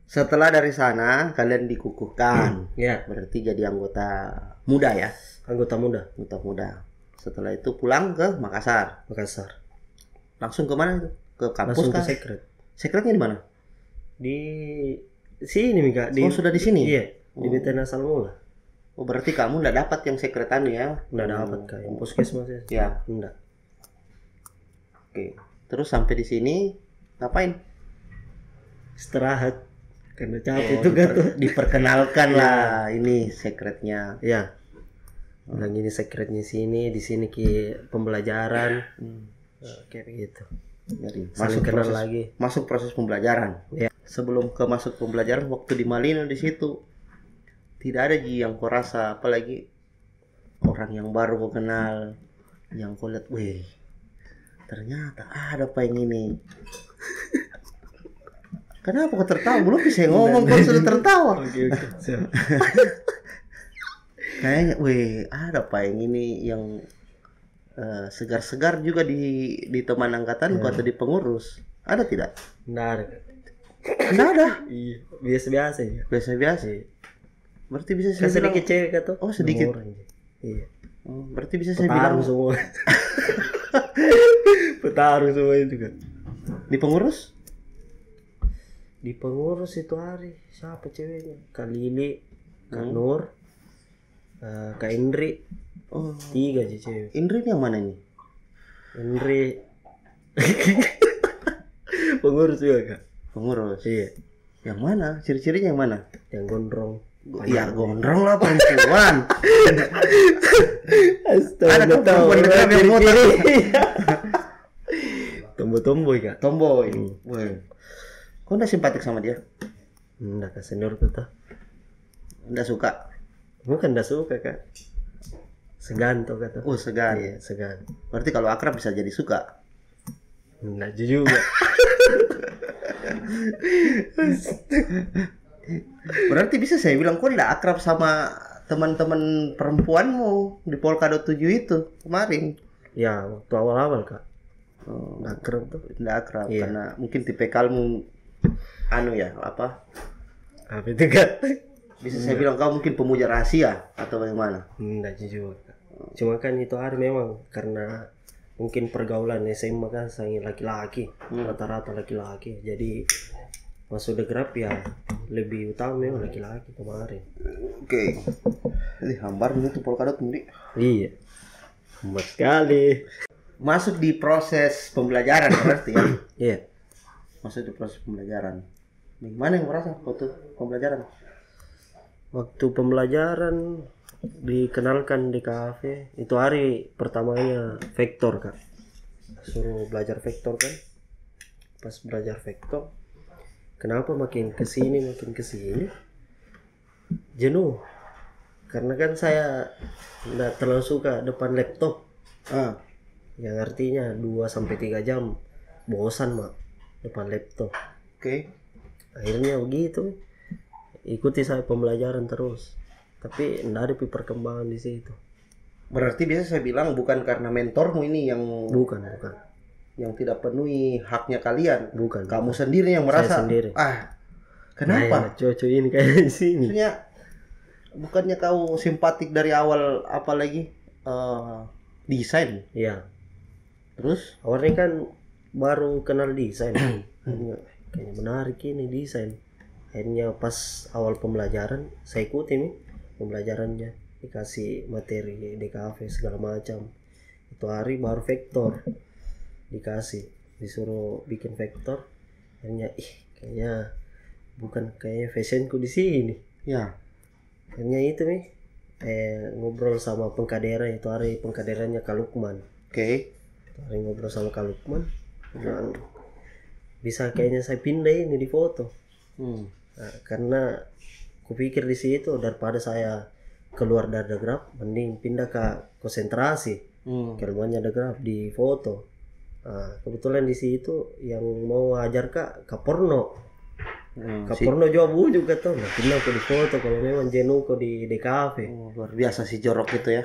Setelah dari sana kalian dikukuhkan. Ya. Berarti jadi anggota muda ya? Anggota muda. Anggota muda. Setelah itu pulang ke Makassar. Makassar. Langsung ke mana itu? Ke kampus Langsung kah? ke sekret. Sekretnya di mana? Di sini Mika. Oh sudah di sini? Iya. Di BTN asal mula. Oh berarti kamu nggak dapat yang sekretan ya? Nggak dapat Kak. Yang puskesmas ya? Ya. Enggak. Oke. Terus sampai di sini ngapain? Istirahat. Karena capek itu kan tuh. Diperkenalkan lah ini sekretnya. Ya. Bilang ini sekretnya sini, di sini ke pembelajaran. Kayak begitu. Jadi Saling kenal lagi. Masuk proses pembelajaran. Ya. Sebelum ke masuk pembelajaran waktu di Malino di situ tidak ada yang kau rasa apalagi orang yang baru kau kenal yang kau lihat, weh ternyata ada apa yang ini. Kenapa kau tertawa? Belum bisa ngomong kau sudah tertawa. Oke. Kayaknya, weh ada apa yang ini yang segar-segar juga di teman angkatan atau di pengurus. Ada tidak? Nggak ada. Nggak ada. Iya. Biasa-biasa ya. Biasa-biasa. Iya. Berarti bisa saya bilang Sedikit cewek tuh. Oh sedikit. Iya. Berarti bisa saya bilang Petarung semua. Petarung semua itu kan. di pengurus? Di pengurus itu hari siapa ceweknya? Kak Lili, Kak Nur, Kak Indri. Oh, 3 aja cewek. Indri ini yang mana nih? Indri. Pengurus juga Kak. Pengurus. Iya. Yang mana? Ciri-cirinya yang mana? Yang gondrong. Iya gondrong lah perempuan. Astaga. Ada kok perempuan yang motor. Tomboy Kak. Tomboy. Woi. Kau udah simpatik sama dia? Enggak Kak, senior kita. Udah suka? Bukan enggak suka Kak. Segan tuh kata. Oh segan. Iya, segan. Berarti kalau akrab bisa jadi suka? Enggak juga. Berarti bisa saya bilang kau udah akrab sama teman-teman perempuanmu di Polkadot 7 itu kemarin. Ya, waktu awal-awal Kak. Oh, Akrab tuh. udah akrab Iya. karena mungkin tipikalmu anu ya apa? Apa itu Kak? Bisa saya bilang kau mungkin pemuja rahasia atau bagaimana? Enggak juga Kak. Cuma kan itu hari memang karena mungkin pergaulan SMA kan sangat laki-laki, rata-rata laki-laki. Jadi masuk degrap ya lebih utama memang laki-laki kemarin. Oke. Ini hambar itu Polkadot Mundi. Iya. Hebat sekali. Masuk di proses pembelajaran berarti ya. Iya. Masuk di proses pembelajaran. Gimana yang merasa waktu pembelajaran? Waktu pembelajaran dikenalkan di kafe itu hari pertamanya vektor Kak. Suruh belajar vektor kan. Pas belajar vektor, kenapa makin kesini jenuh. Karena kan saya nggak terlalu suka depan laptop. Yang artinya 2-3 jam bosan mak depan laptop. Oke. Akhirnya begitu. Ikuti saya pembelajaran terus. Tapi enggak ada perkembangan di situ. Berarti biasa saya bilang bukan karena mentormu ini yang Bukan. yang tidak penuhi haknya kalian. Bukan. Kamu sendiri yang merasa. Saya sendiri. Kenapa? Cocok ini kayak di sini. Maksudnya bukannya kau simpatik dari awal apalagi desain. Iya. Terus Awalnya kan baru kenal desain. Kayaknya menarik ini desain. Akhirnya pas awal pembelajaran saya ikuti nih pembelajarannya, dikasih materi DKV segala macam. Itu hari baru vektor disuruh bikin vektor. Akhirnya kayaknya fashionku di sini. ya. Akhirnya itu nih ngobrol sama pengkaderan. Itu hari pengkaderannya Kak Lukman. Oke. Itu hari ngobrol sama Kak Lukman. Bilang, bisa kayaknya saya pindah ini di foto. Nah, karena kupikir di situ daripada saya keluar dari The Grab, mending pindah ke konsentrasi. Ke rumahnya The Grab di foto. Nah, kebetulan di situ yang mau ajar ke porno. Ke porno juga tuh. Nah, pindah ke di foto kalau memang jenuh ke di DKV. Luar biasa si jorok itu ya.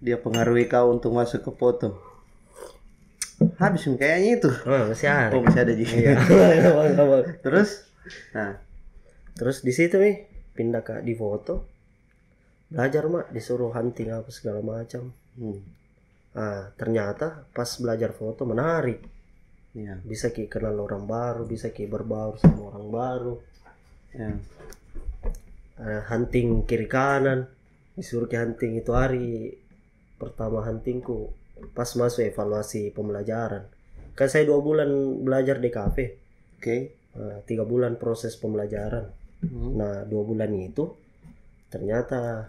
Dia pengaruhi kau untuk masuk ke foto. Habis kayaknya itu. Masih ada. Masih ada juga. Iya. Terus terus di situ nih pindah ke di foto. Belajar disuruh hunting apa segala macam. Ternyata pas belajar foto menarik. Bisa kenal orang baru, bisa berbaur sama orang baru. Hunting kiri kanan, disuruh hunting itu hari pertama huntingku pas masuk evaluasi pembelajaran. Kan saya 2 bulan belajar di kafe. 3 bulan proses pembelajaran. Nah 2 bulan itu ternyata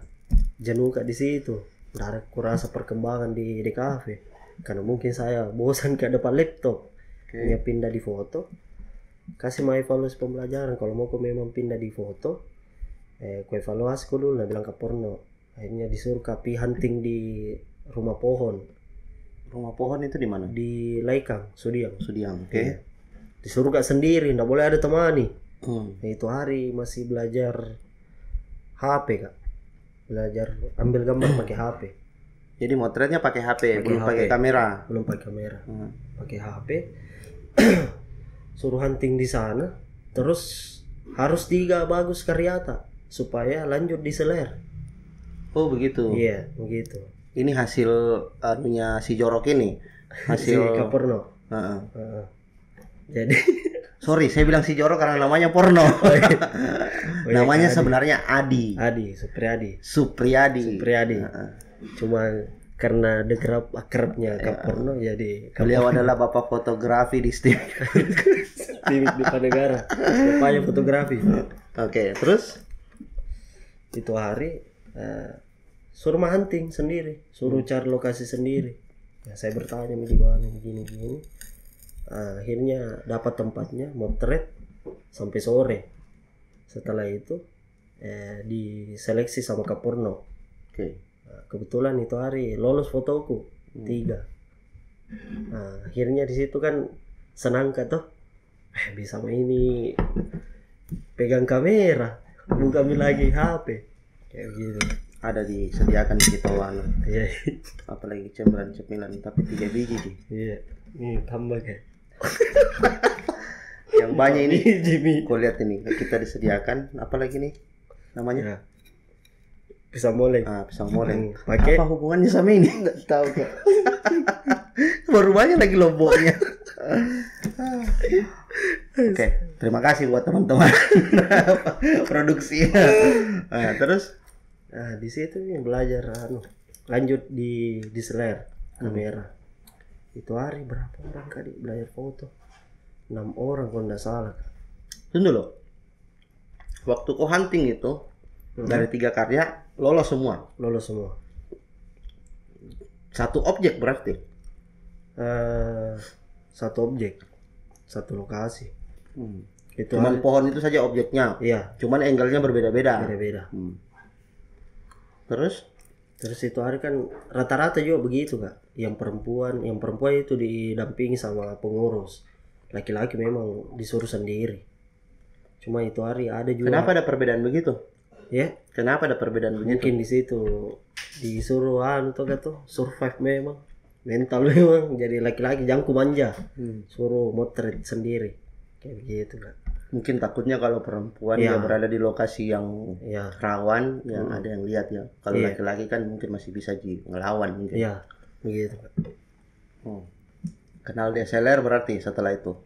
jenuh di situ. Nggak kurasa perkembangan di kafe. Karena mungkin saya bosan ke depan laptop. Hanya pindah di foto. Kasih mau evaluasi pembelajaran. Kalau mau memang pindah di foto, ku evaluasi dulu. Nah bilang ke porno. Akhirnya disuruh kapi hunting di rumah pohon. Rumah pohon itu di mana? Di Laikang, Sudiang. Ya. Disuruh gak sendiri, nggak boleh ada temani. Nah, itu hari masih belajar HP kak. Belajar ambil gambar pakai HP. Jadi motretnya pakai HP, belum pakai kamera. Belum pakai kamera. Pakai HP. Suruh hunting di sana. Terus harus 3 bagus karyata supaya lanjut di seler. Oh begitu. Iya begitu. Ini hasil anunya si jorok ini. Hasil si porno. Jadi sorry saya bilang si jorok karena namanya porno. Namanya sebenarnya Adi. Supriyadi. Cuma karena The Grab akrabnya ke porno jadi beliau adalah bapak fotografi di di Panegara. Bapaknya fotografi. Oke, terus itu hari suruh hunting sendiri, suruh cari lokasi sendiri. Ya, saya bertanya gimana begini. Akhirnya dapat tempatnya, motret sampai sore. Setelah itu diseleksi sama Kaporno. Nah, kebetulan itu hari lolos fotoku 3. Nah, akhirnya di situ kan senang tuh. Bisa ini pegang kamera, bukan lagi HP. Kayak gitu. Ada disediakan di Kitawana. Iya. Apalagi cemilan tapi 3 biji sih. Iya. Ini tambah kayak. Yang banyak ini kau lihat ini kita disediakan apalagi nih namanya? Ya. Pisang moleng. Pisang moleng. Pakai apa hubungannya sama ini? Enggak tahu kok. Baru banyak lagi lomboknya. Oke, terima kasih buat teman-teman produksi. Terus di situ belajar lanjut di seler kamera. Itu hari berapa orang kali belajar foto? 6 orang kalau enggak salah. Tunggu loh. Waktu kau hunting itu dari 3 karya lolos semua. Satu objek berarti. Satu objek, satu lokasi. Itu cuman pohon itu saja objeknya. Iya. Cuman angle-nya berbeda-beda. Terus itu hari kan rata-rata juga begitu kak. Yang perempuan itu didampingi sama pengurus. Laki-laki memang disuruh sendiri. Cuma itu hari ada juga. Kenapa ada perbedaan begitu? Ya? Kenapa ada perbedaan begitu? Mungkin di situ disuruh survive memang. Mental memang jadi laki-laki jangan manja. Suruh motret sendiri. Kayak begitu kak. Mungkin takutnya kalau perempuan dia berada di lokasi yang rawan, yang ada yang lihat ya. Kalau laki-laki kan mungkin masih bisa ngelawan mungkin. Iya, begitu. Kenal DSLR berarti setelah itu?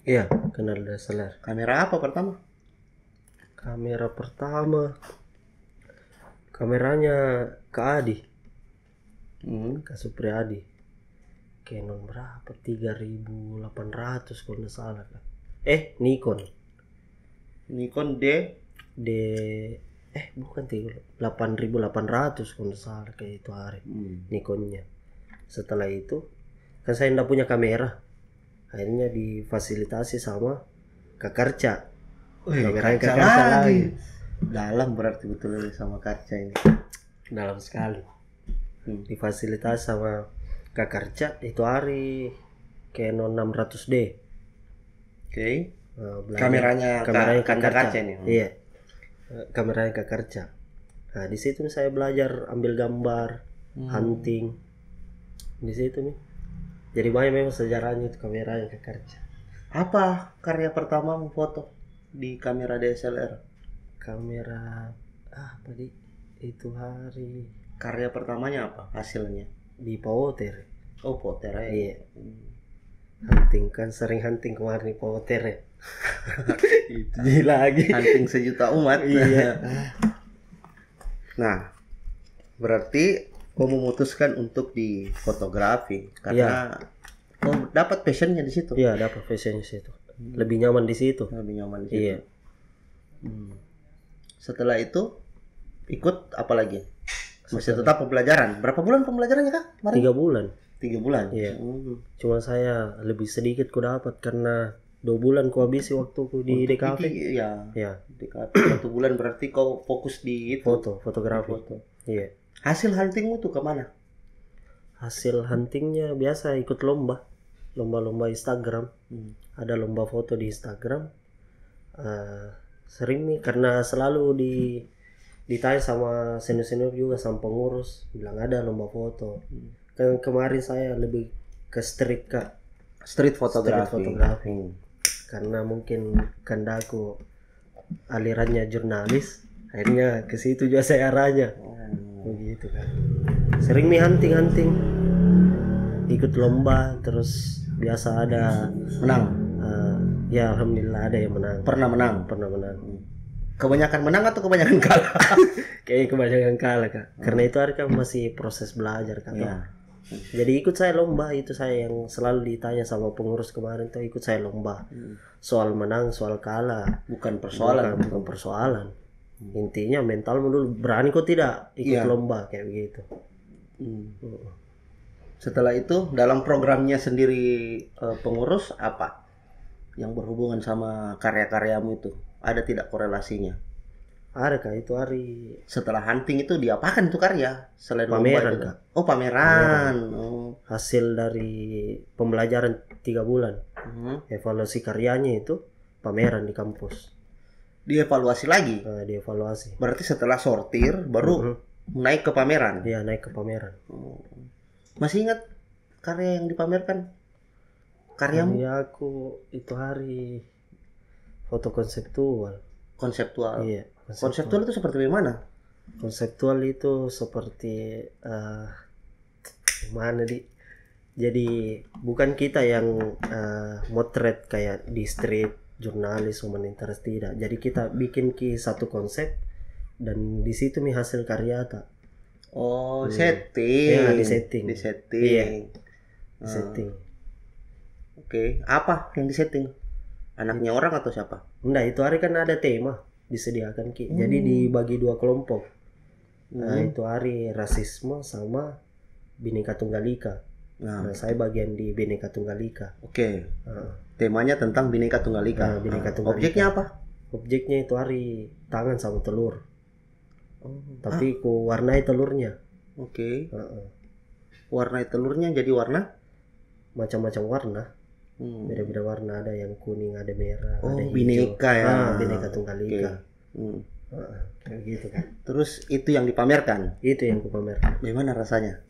Iya, kenal DSLR. Kamera apa pertama? Kameranya Kak Adi. Kak Supriyadi. Canon berapa? 3.800 kalau nggak salah kan. Nikon bukan 8.800 kalau nggak salah kayak itu hari. Nikonnya. Setelah itu kan saya nggak punya kamera. Akhirnya difasilitasi sama Kakarca. Kameranya Kakarca lagi. Dalam berarti betul ini sama Karca ini. Dalam sekali. Difasilitasi sama Kakarca itu hari Canon 600D. Oke. Kameranya Kakarca ini. Iya. Kameranya Kakarca. Nah, di situ saya belajar ambil gambar, hunting. Di situ nih. Jadi banyak memang sejarahnya itu kameranya Kakarca. Apa karya pertama foto di kamera DSLR? Kamera apa di itu hari Karya pertamanya apa hasilnya? di Power. Oh, Potter ya. Iya. Hunting kan sering hunting kemarin di Power ya. Itu lagi. Hunting sejuta umat. Iya. Nah, berarti kau memutuskan untuk di fotografi karena kau dapat passionnya di situ. Iya, dapat passionnya situ. Lebih nyaman di situ. Lebih nyaman di situ. Iya. Setelah itu ikut apa lagi? Masih tetap pembelajaran. Berapa bulan pembelajarannya kak? 3 bulan. 3 bulan. Iya. Cuma saya lebih sedikit ku dapat karena 2 bulan ku habisi waktuku di DKV. Iya. Iya. DKV 1 bulan berarti kau fokus di itu. Fotografi. Foto. Iya. Hasil huntingmu tuh kemana? Hasil huntingnya biasa ikut lomba Instagram. Ada lomba foto di Instagram. Sering nih karena selalu ditanya sama senior juga sama pengurus, bilang ada lomba foto. Kan kemarin saya lebih ke street kak. Street fotografi. Karena mungkin kandaku alirannya jurnalis, akhirnya ke situ juga saya arahnya. Begitu kan. Sering nih hunting ikut lomba, terus biasa ada menang. Ya alhamdulillah ada yang menang. Pernah menang. Kebanyakan menang atau kebanyakan kalah? Kayaknya kebanyakan kalah kak. Karena itu hari kan masih proses belajar kak. Ya. Jadi ikut saya lomba, itu saya yang selalu ditanya sama pengurus kemarin tuh, ikut saya lomba. Soal menang, soal kalah bukan persoalan. Intinya mentalmu dulu, berani kok tidak ikut lomba kayak begitu. Setelah itu dalam programnya sendiri pengurus apa yang berhubungan sama karya-karyamu itu? Ada tidak korelasinya? Ada kak, itu hari setelah hunting itu diapakan itu karya selain pameran lomba itu? kak. Oh pameran. Hasil dari pembelajaran 3 bulan. Evaluasi karyanya itu pameran di kampus. Dievaluasi lagi? Dievaluasi. Berarti setelah sortir baru naik ke pameran? Iya, naik ke pameran. Masih ingat karya yang dipamerkan? Karyamu? Karya aku itu hari foto konseptual. Iya. Konseptual itu seperti bagaimana? Konseptual itu seperti mana jadi bukan kita yang motret kayak di street jurnalis humanitas, tidak. Jadi kita bikin satu konsep dan di situ nih hasil karya tak. Setting. Ya, di setting. Iya. Di setting. Oke, apa yang di setting? Anaknya orang atau siapa? Enggak, itu hari kan ada tema disediakan ki. Jadi dibagi 2 kelompok. Nah, itu hari rasisme sama Bhinneka Tunggal Ika. Nah, saya bagian di Bhinneka Tunggal Ika. Oke. Temanya tentang Bhinneka Tunggal Ika. Objeknya apa? Objeknya itu hari tangan sama telur. Tapi ku warnai telurnya. Oke. Warnai telurnya jadi warna? Macam-macam warna. Beda-beda warna, ada yang kuning, ada merah, ada hijau. Bineka ya. Bhinneka Tunggal Ika. Kayak gitu kan. Terus itu yang dipamerkan? Itu yang kupamerkan. Bagaimana rasanya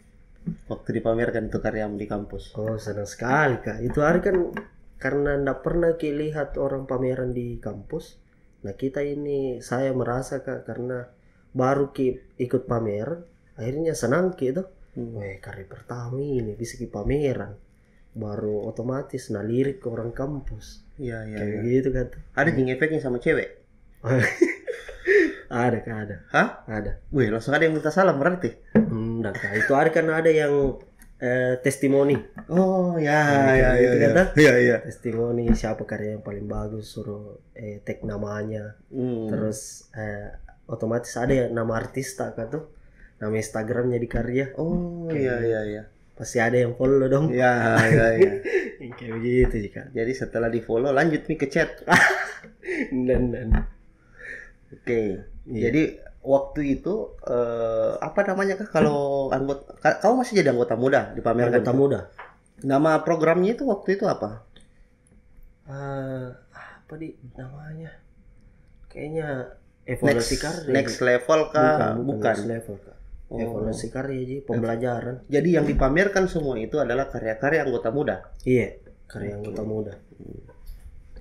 waktu dipamerkan itu karyamu di kampus? Senang sekali kak. Itu hari kan karena ndak pernah lihat orang pameran di kampus. Nah kita ini, saya merasa kak, karena baru ikut pameran, akhirnya senang gitu. Karya pertama ini bisa pameran. Baru otomatis lirik ke orang kampus. Iya. Kayak gitu kan. Ada jing efeknya sama cewek? Ada kak, ada. Hah? Ada. Wih, langsung ada yang minta salam berarti? Enggak kak, itu ada kan ada yang testimoni. Oh ya. Iya. Testimoni siapa karya yang paling bagus, suruh tag namanya. Terus otomatis ada ya nama artis tak tuh, nama Instagramnya di karya. Oh iya. pasti ada yang follow dong. Ya, ya, ya. Yang kayak begitu sih Kak. Jadi setelah di follow lanjut nih ke chat. Dan Oke. Iya. Jadi waktu itu apa namanya Kak kalau anggota kau masih jadi anggota muda dipamerkan? anggota muda. Nama programnya itu waktu itu apa? Apa di namanya? Kayaknya evaluasi karya. Next level Kak? Bukan. Next level Kak. Oh. Evaluasi karya aja, pembelajaran. Jadi yang dipamerkan semua itu adalah karya-karya anggota muda. Iya, karya anggota muda.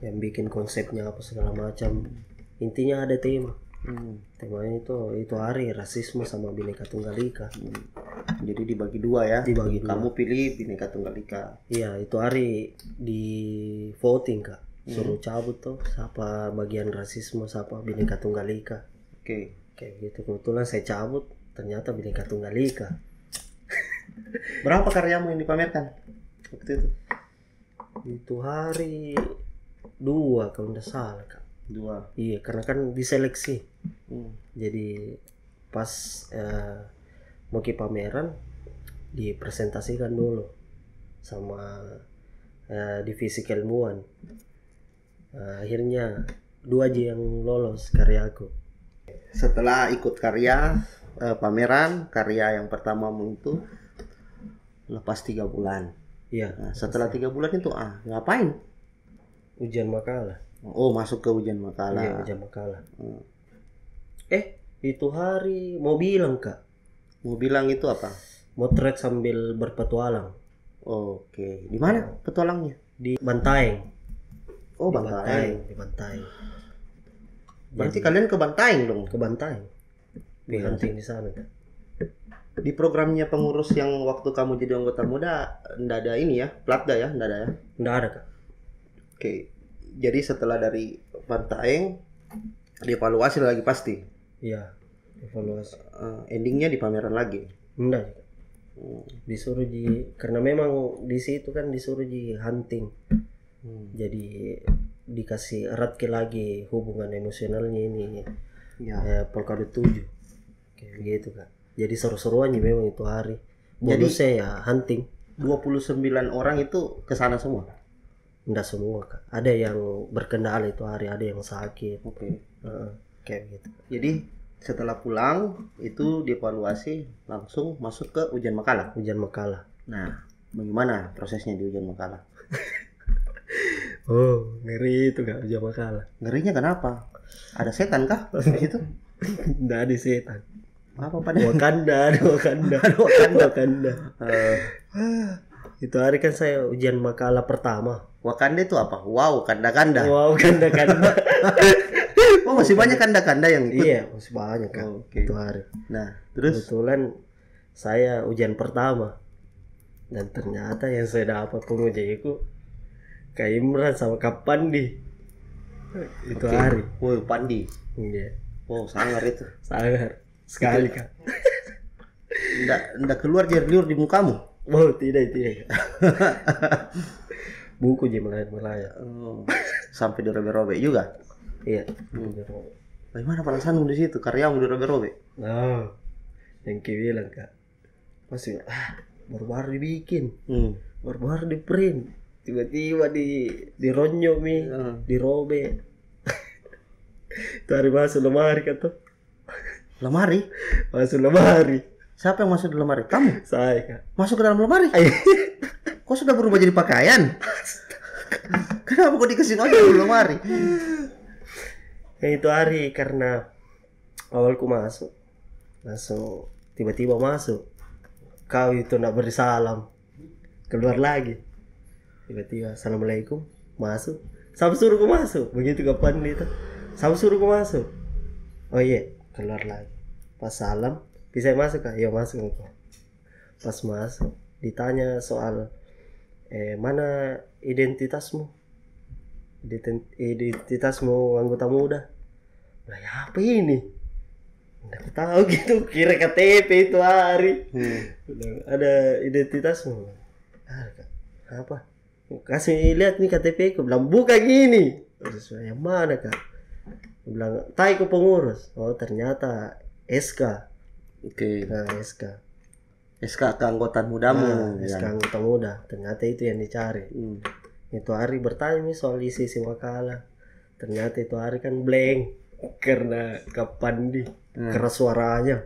Yang bikin konsepnya apa segala macam. Intinya ada tema. Temanya itu hari rasisme sama Bhinneka Tunggal Ika. Jadi dibagi dua ya. Dibagi dua. Kamu pilih Bhinneka Tunggal Ika. Iya, itu hari di voting Kak. Suruh cabut tuh siapa bagian rasisme, siapa Bhinneka Tunggal Ika. Oke. Kayak gitu. Kebetulan saya cabut, ternyata Bhinneka Tunggal Ika. Berapa karyamu yang dipamerkan waktu itu? Itu hari 2 kalau nggak salah Kak. 2. Iya, karena kan diseleksi. Jadi pas mau ke pameran dipresentasikan dulu sama divisi keilmuan. Akhirnya 2 aja yang lolos karyaku. Setelah ikut karya pameran karya yang pertama itu lepas 3 bulan. Iya. Nah, setelah 3 bulan itu ngapain? Ujian makalah. Oh, masuk ke ujian makalah. Iya, ujian makalah. Itu hari mau bilang Kak. Mau bilang itu apa? Motret sambil berpetualang. Oke. Di mana petualangnya? Di Bantaeng. Oh, Di Bantaeng. Di Bantaeng. Berarti kalian ke Bantaeng dong? Ke Bantaeng. Hunting di sana Kak. Di programnya pengurus yang waktu kamu jadi anggota muda ndak ada ini ya, platda ya, ndak ada ya? Nggak ada Kak. Oke. Jadi setelah dari Bantaeng dievaluasi lagi pasti. Iya, evaluasi. Endingnya di pameran lagi. Enggak Kak. Disuruh karena memang di situ kan disuruh hunting. Jadi dikasih erat lagi hubungan emosionalnya ini. Ya. Polkadot 7. Kayak gitu Kak. Jadi seru-seruannya memang itu hari. Bonusnya ya hunting. 29 orang itu ke sana semua. Enggak semua Kak. Ada yang berkendala itu hari, ada yang sakit. Oke. Kayak gitu. Jadi setelah pulang itu dievaluasi langsung masuk ke ujian makalah. Ujian makalah. Nah, bagaimana prosesnya di ujian makalah? Oh, ngeri itu Kak ujian makalah. Ngerinya kenapa? Ada setan kah di situ? Enggak ada setan. Apa pada? Wakanda. Itu hari kan saya ujian makalah pertama. Wakanda itu apa? Wow, kanda-kanda. Wow, kanda. Oh, masih banyak kanda-kanda yang ikut. Iya, masih banyak Kak. Oke. Itu hari. Nah, terus Kebetulan saya ujian pertama. Dan ternyata yang saya dapat pengujianku Kak Imran sama Kak Pandi. Itu Oke. hari. Woi, Pandi. Iya. Oh, sangar itu. Sangat sekali Kak. Ndak keluar liur di mukamu. Oh, tidak. Buku je melayang. Oh, sampai dirobek-robek juga. Iya. Bagaimana perasaanmu di situ? Karyamu dirobek-robek? Nah, yang Ki bilang Kak. Pasti baru-baru dibikin. Baru-baru di print. Tiba-tiba dironyo mi, dirobek. Itu hari masuk lemari Kak tuh. Lemari? Masuk lemari. Siapa yang masuk di lemari? Kamu? Saya Kak. Masuk ke dalam lemari? Kok sudah berubah jadi pakaian? Kenapa kok dikasih aja di lemari? Yang itu hari karena awalku masuk langsung tiba-tiba masuk. Kau itu nak beri salam. Keluar lagi. Tiba-tiba assalamualaikum, masuk. Sama suruhku masuk. Begitu kapan itu? Sama suruhku masuk. Oh iya, keluar lagi. Pas salam, bisa masuk Kak? Ya masuk engkau. Pas masuk ditanya soal mana identitasmu? Identitasmu anggota muda. Lah ya apa ini? Nggak tahu gitu, kira KTP itu hari. Ada identitasmu. Kak, apa? Kasih lihat nih KTP ku. Bilang buka gini. Terus yang mana Kak? Bilang tai ku pengurus. Oh ternyata SK. Oke. Nah SK. SK keanggotaan mudamu. SK anggota muda, ternyata itu yang dicari. Itu hari bertanya nih soal isi makalah, ternyata itu hari kan blank karena kapan keras suaranya.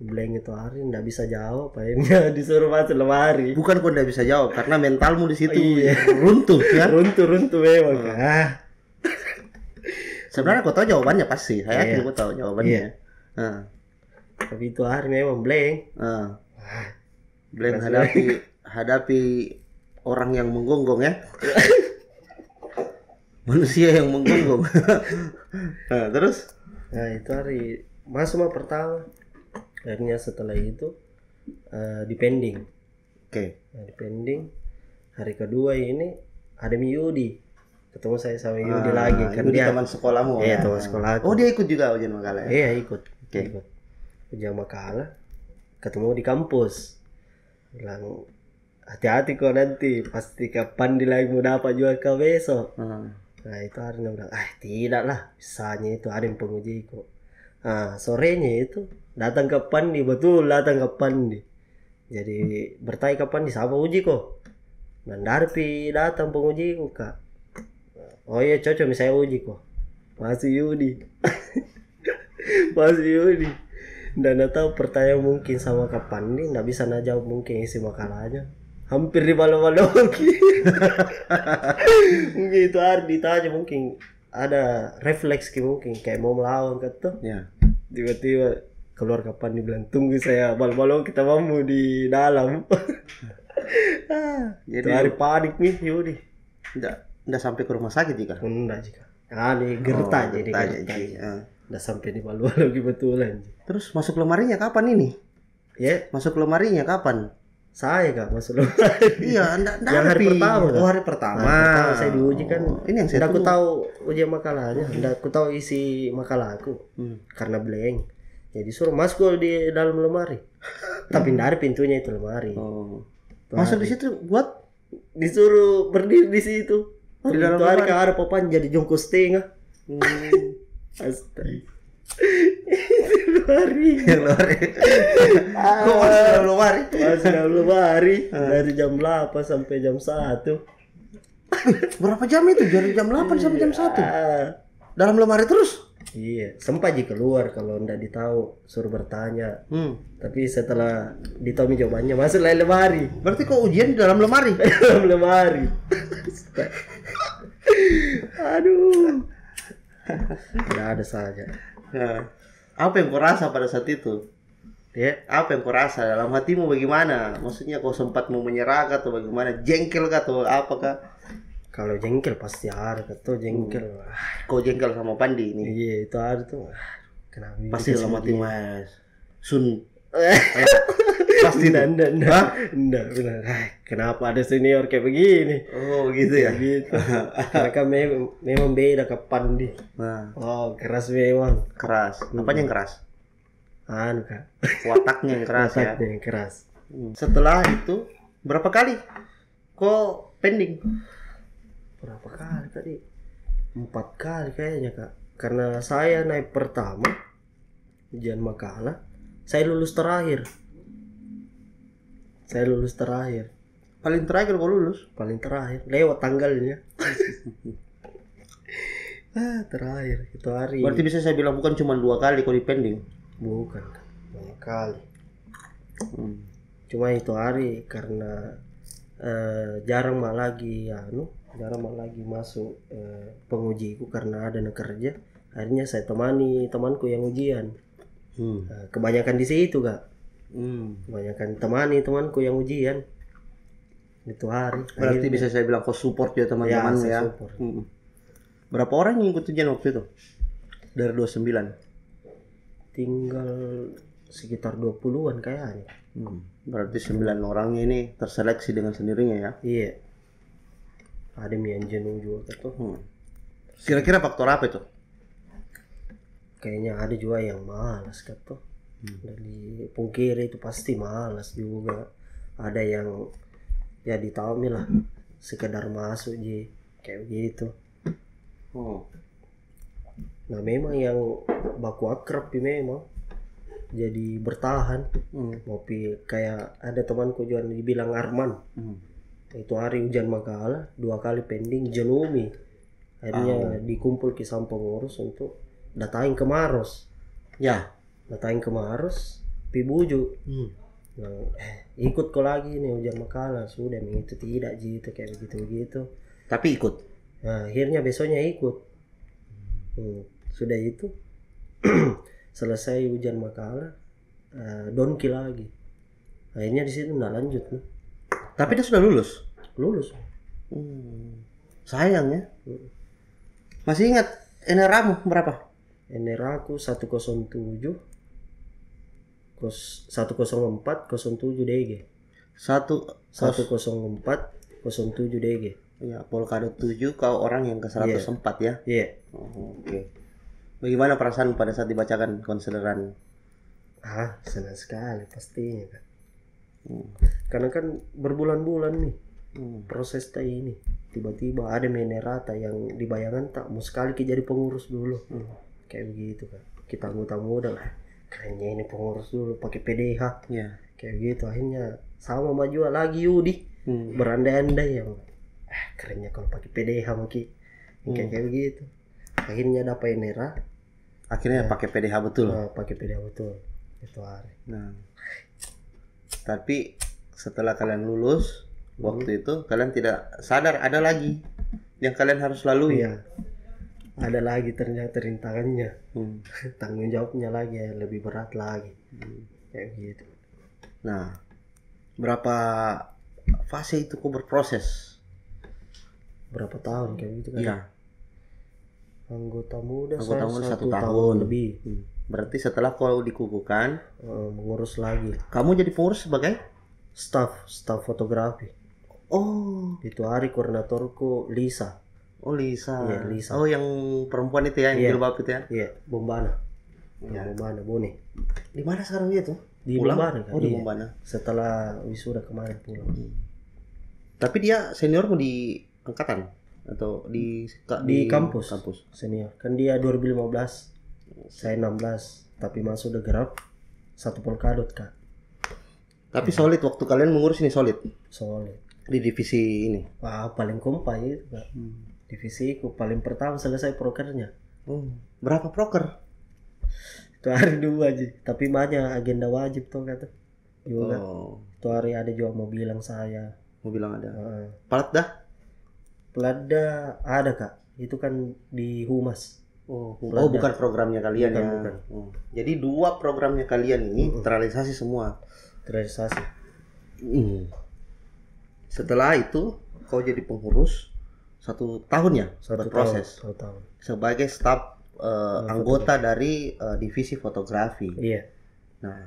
Blank itu hari nggak bisa jawab, akhirnya disuruh masuk lemari. Bukan kau nggak bisa jawab karena mentalmu di situ runtuh ya. runtuh memang. Sebenarnya kau tahu jawabannya pasti. Saya yakin kau tahu jawabannya. Tapi itu hari memang blank. Blank hadapi orang yang menggonggong ya. Manusia yang menggonggong. Terus? Nah itu hari masuk pertama. Akhirnya setelah itu dipending. Nah, dipending. Hari kedua ini ada Yudi. Ketemu saya sama Yudi lagi. Kan dia teman sekolahmu. Iya teman sekolah. Oh dia ikut juga ujian makalah ya? Iya ikut. Ikut ujian makalah. Ketemu di kampus. Bilang hati-hati kok nanti pasti kapan lagi mau dapat juga kau besok. Nah itu hari bilang tidak lah, bisanya itu ada yang penguji kok. Sorenya itu datang ke Pandi, betul datang ke Pandi. Jadi bertanya kapan siapa uji kok. Dan Darpi datang penguji kok kak. Oh iya cocok misalnya uji kok. Masih Yudi. Masih Yudi. Dan tahu pertanyaan mungkin sama kapan nih nggak bisa najawab mungkin isi makalahnya. Hampir di balo-balo mungkin itu hari ditanya mungkin ada refleks mungkin kayak mau melawan kata. Tiba-tiba keluar kapan dibilang tunggu saya balo-balo kita mau di dalam. Jadi hari panik nih Yudi. Nggak sampai ke rumah sakit jika? Enggak jika. Di gerta jadi gerta. Nggak sampai di balo-balo kebetulan. Terus masuk lemarinya kapan ini? Masuk lemarinya kapan? Saya kak masuk lemari. Iya, yang hari pertama. Oh hari pertama. Saya diuji kan. Ini yang saya aku tahu ujian makalahnya. Aku tahu isi makalah aku. Karena blank. Jadi suruh masuk di dalam lemari. Tapi dari pintunya itu lemari. Masuk di situ buat disuruh berdiri di situ. Di dalam itu hari kan ada papan jadi jongkok setengah. Astaga. Lemari. Kok masih dalam lemari dari jam 8 sampai jam 1. Berapa jam itu? Dari jam 8 sampai jam 1. Dalam lemari terus? Iya, sempat aja keluar kalau ndak ditahu suruh bertanya. Tapi setelah ditahu jawabannya masuk lagi lemari. Berarti kok ujian di dalam lemari? Dalam lemari. Aduh. Ada saja. Apa yang kau rasa pada saat itu? Apa yang kau rasa dalam hatimu bagaimana? Maksudnya kau sempat mau menyerah atau bagaimana? Jengkel kah atau apakah? Kalau jengkel pasti ada tuh jengkel. Kau jengkel sama Pandi ini? Iya itu ada tuh. Kenapa? Pasti dalam hati Mas Sun. Pasti enggak. Kenapa ada senior kayak begini? Oh gitu ya. Gitu. Mereka memang beda ke Pandi. Oh keras memang. Keras. Apanya yang keras? Kak. Wataknya yang keras ya. Wataknya yang keras. Setelah itu berapa kali kok pending? Berapa kali tadi? 4 kali kayaknya kak. Karena saya naik pertama ujian makalah, saya lulus terakhir. Paling terakhir kau lulus? Paling terakhir, lewat tanggalnya. Terakhir itu hari. Berarti bisa saya bilang bukan cuma 2 kali kau dipending? Bukan, banyak kali. Cuma itu hari karena jarang lagi masuk pengujiku karena ada kerja. Akhirnya saya temani temanku yang ujian. Kebanyakan di situ kak. Kebanyakan temani temanku yang ujian. Itu hari. Berarti akhirnya bisa saya bilang kau support ya teman-teman ya. Berapa orang yang ikut ujian waktu itu? Dari 29? Tinggal sekitar 20-an kayaknya. Berarti 9 orangnya ini terseleksi dengan sendirinya ya? Iya. Ada yang jenuh juga tuh. Kira-kira faktor apa itu? Kayaknya ada juga yang malas tuh. Dari pungkiri itu pasti malas juga. Ada yang ya ditahu lah sekedar masuk ji kayak gitu. Nah memang yang baku akrab memang jadi bertahan. Ngopi kayak ada temanku juga dibilang Arman. Itu hari hujan Magala 2 kali pending jenumi. Akhirnya dikumpul ke sama pengurus untuk datain ke Maros. Ya. Datain ke Maros, pibuju. Ikut kok lagi nih hujan Magala. Sudah itu tidak gitu kayak begitu. Tapi ikut. Nah, akhirnya besoknya ikut. Sudah itu selesai hujan Magala, donki lagi. Akhirnya di situ nggak lanjut nih. Tapi dia sudah lulus. Sayang ya. Masih ingat NRA-mu berapa? NRA aku 107 104 07 DG. 104 07 DG. Ya, Polkadot 7 kau orang yang ke 104 ya? Iya. Oke. Bagaimana perasaan pada saat dibacakan konsideran? Senang sekali pastinya kan. Karena kan berbulan-bulan nih proses ini. Tiba-tiba ada menerata yang dibayangkan tak mau sekali jadi pengurus dulu. Kayak begitu kan. Kita anggota muda lah. Kayaknya ini pengurus dulu pakai PDH. Ya. Kayak gitu. Akhirnya sama maju lagi Yudi. Berandai-andai ya. Kerennya kalau pakai PDH mungkin. Kayak begitu. Akhirnya dapat NRA. Akhirnya pakai PDH betul. Pakai PDH betul. Itu hari. Nah. Tapi setelah kalian lulus waktu itu kalian tidak sadar ada lagi yang kalian harus lalui. Iya. Ada lagi ternyata rintangannya. Tanggung jawabnya lagi lebih berat lagi. Kayak gitu. Nah, berapa fase itu kok berproses? Berapa tahun kayak gitu kan? Iya. Anggota muda 1 tahun lebih. Berarti setelah kau dikukuhkan mengurus lagi. Kamu jadi pengurus sebagai staff fotografi. Itu hari koordinatorku Lisa. Lisa. Iya, Lisa. Yang perempuan itu ya, yang jilbab itu ya? Iya, Bombana. Bombana, Bone. Di mana sekarang dia tuh? Di Bombana kan? Di Bombana. Setelah wisuda kemarin pulang. Tapi dia seniormu di angkatan atau di kampus senior. Kan dia 2015. Saya 16, tapi masuk degrap 1 Polkadot Kak. Tapi solid waktu kalian mengurus ini solid. Di divisi ini. Paling kompak itu Kak. Divisiku paling pertama selesai prokernya. Berapa proker? Itu hari 2 aja, tapi banyak agenda wajib tuh kata. Juga. Itu hari ada juga mau bilang saya. Mau bilang ada. Pelatda ada Kak. Itu kan di Humas. Bukan programnya kalian bukan. Jadi 2 programnya kalian ini terrealisasi semua. Terrealisasi. Setelah itu kau jadi pengurus 1 tahun ya? 1 berproses. tahun. Sebagai staf anggota dari divisi fotografi. Iya. Nah,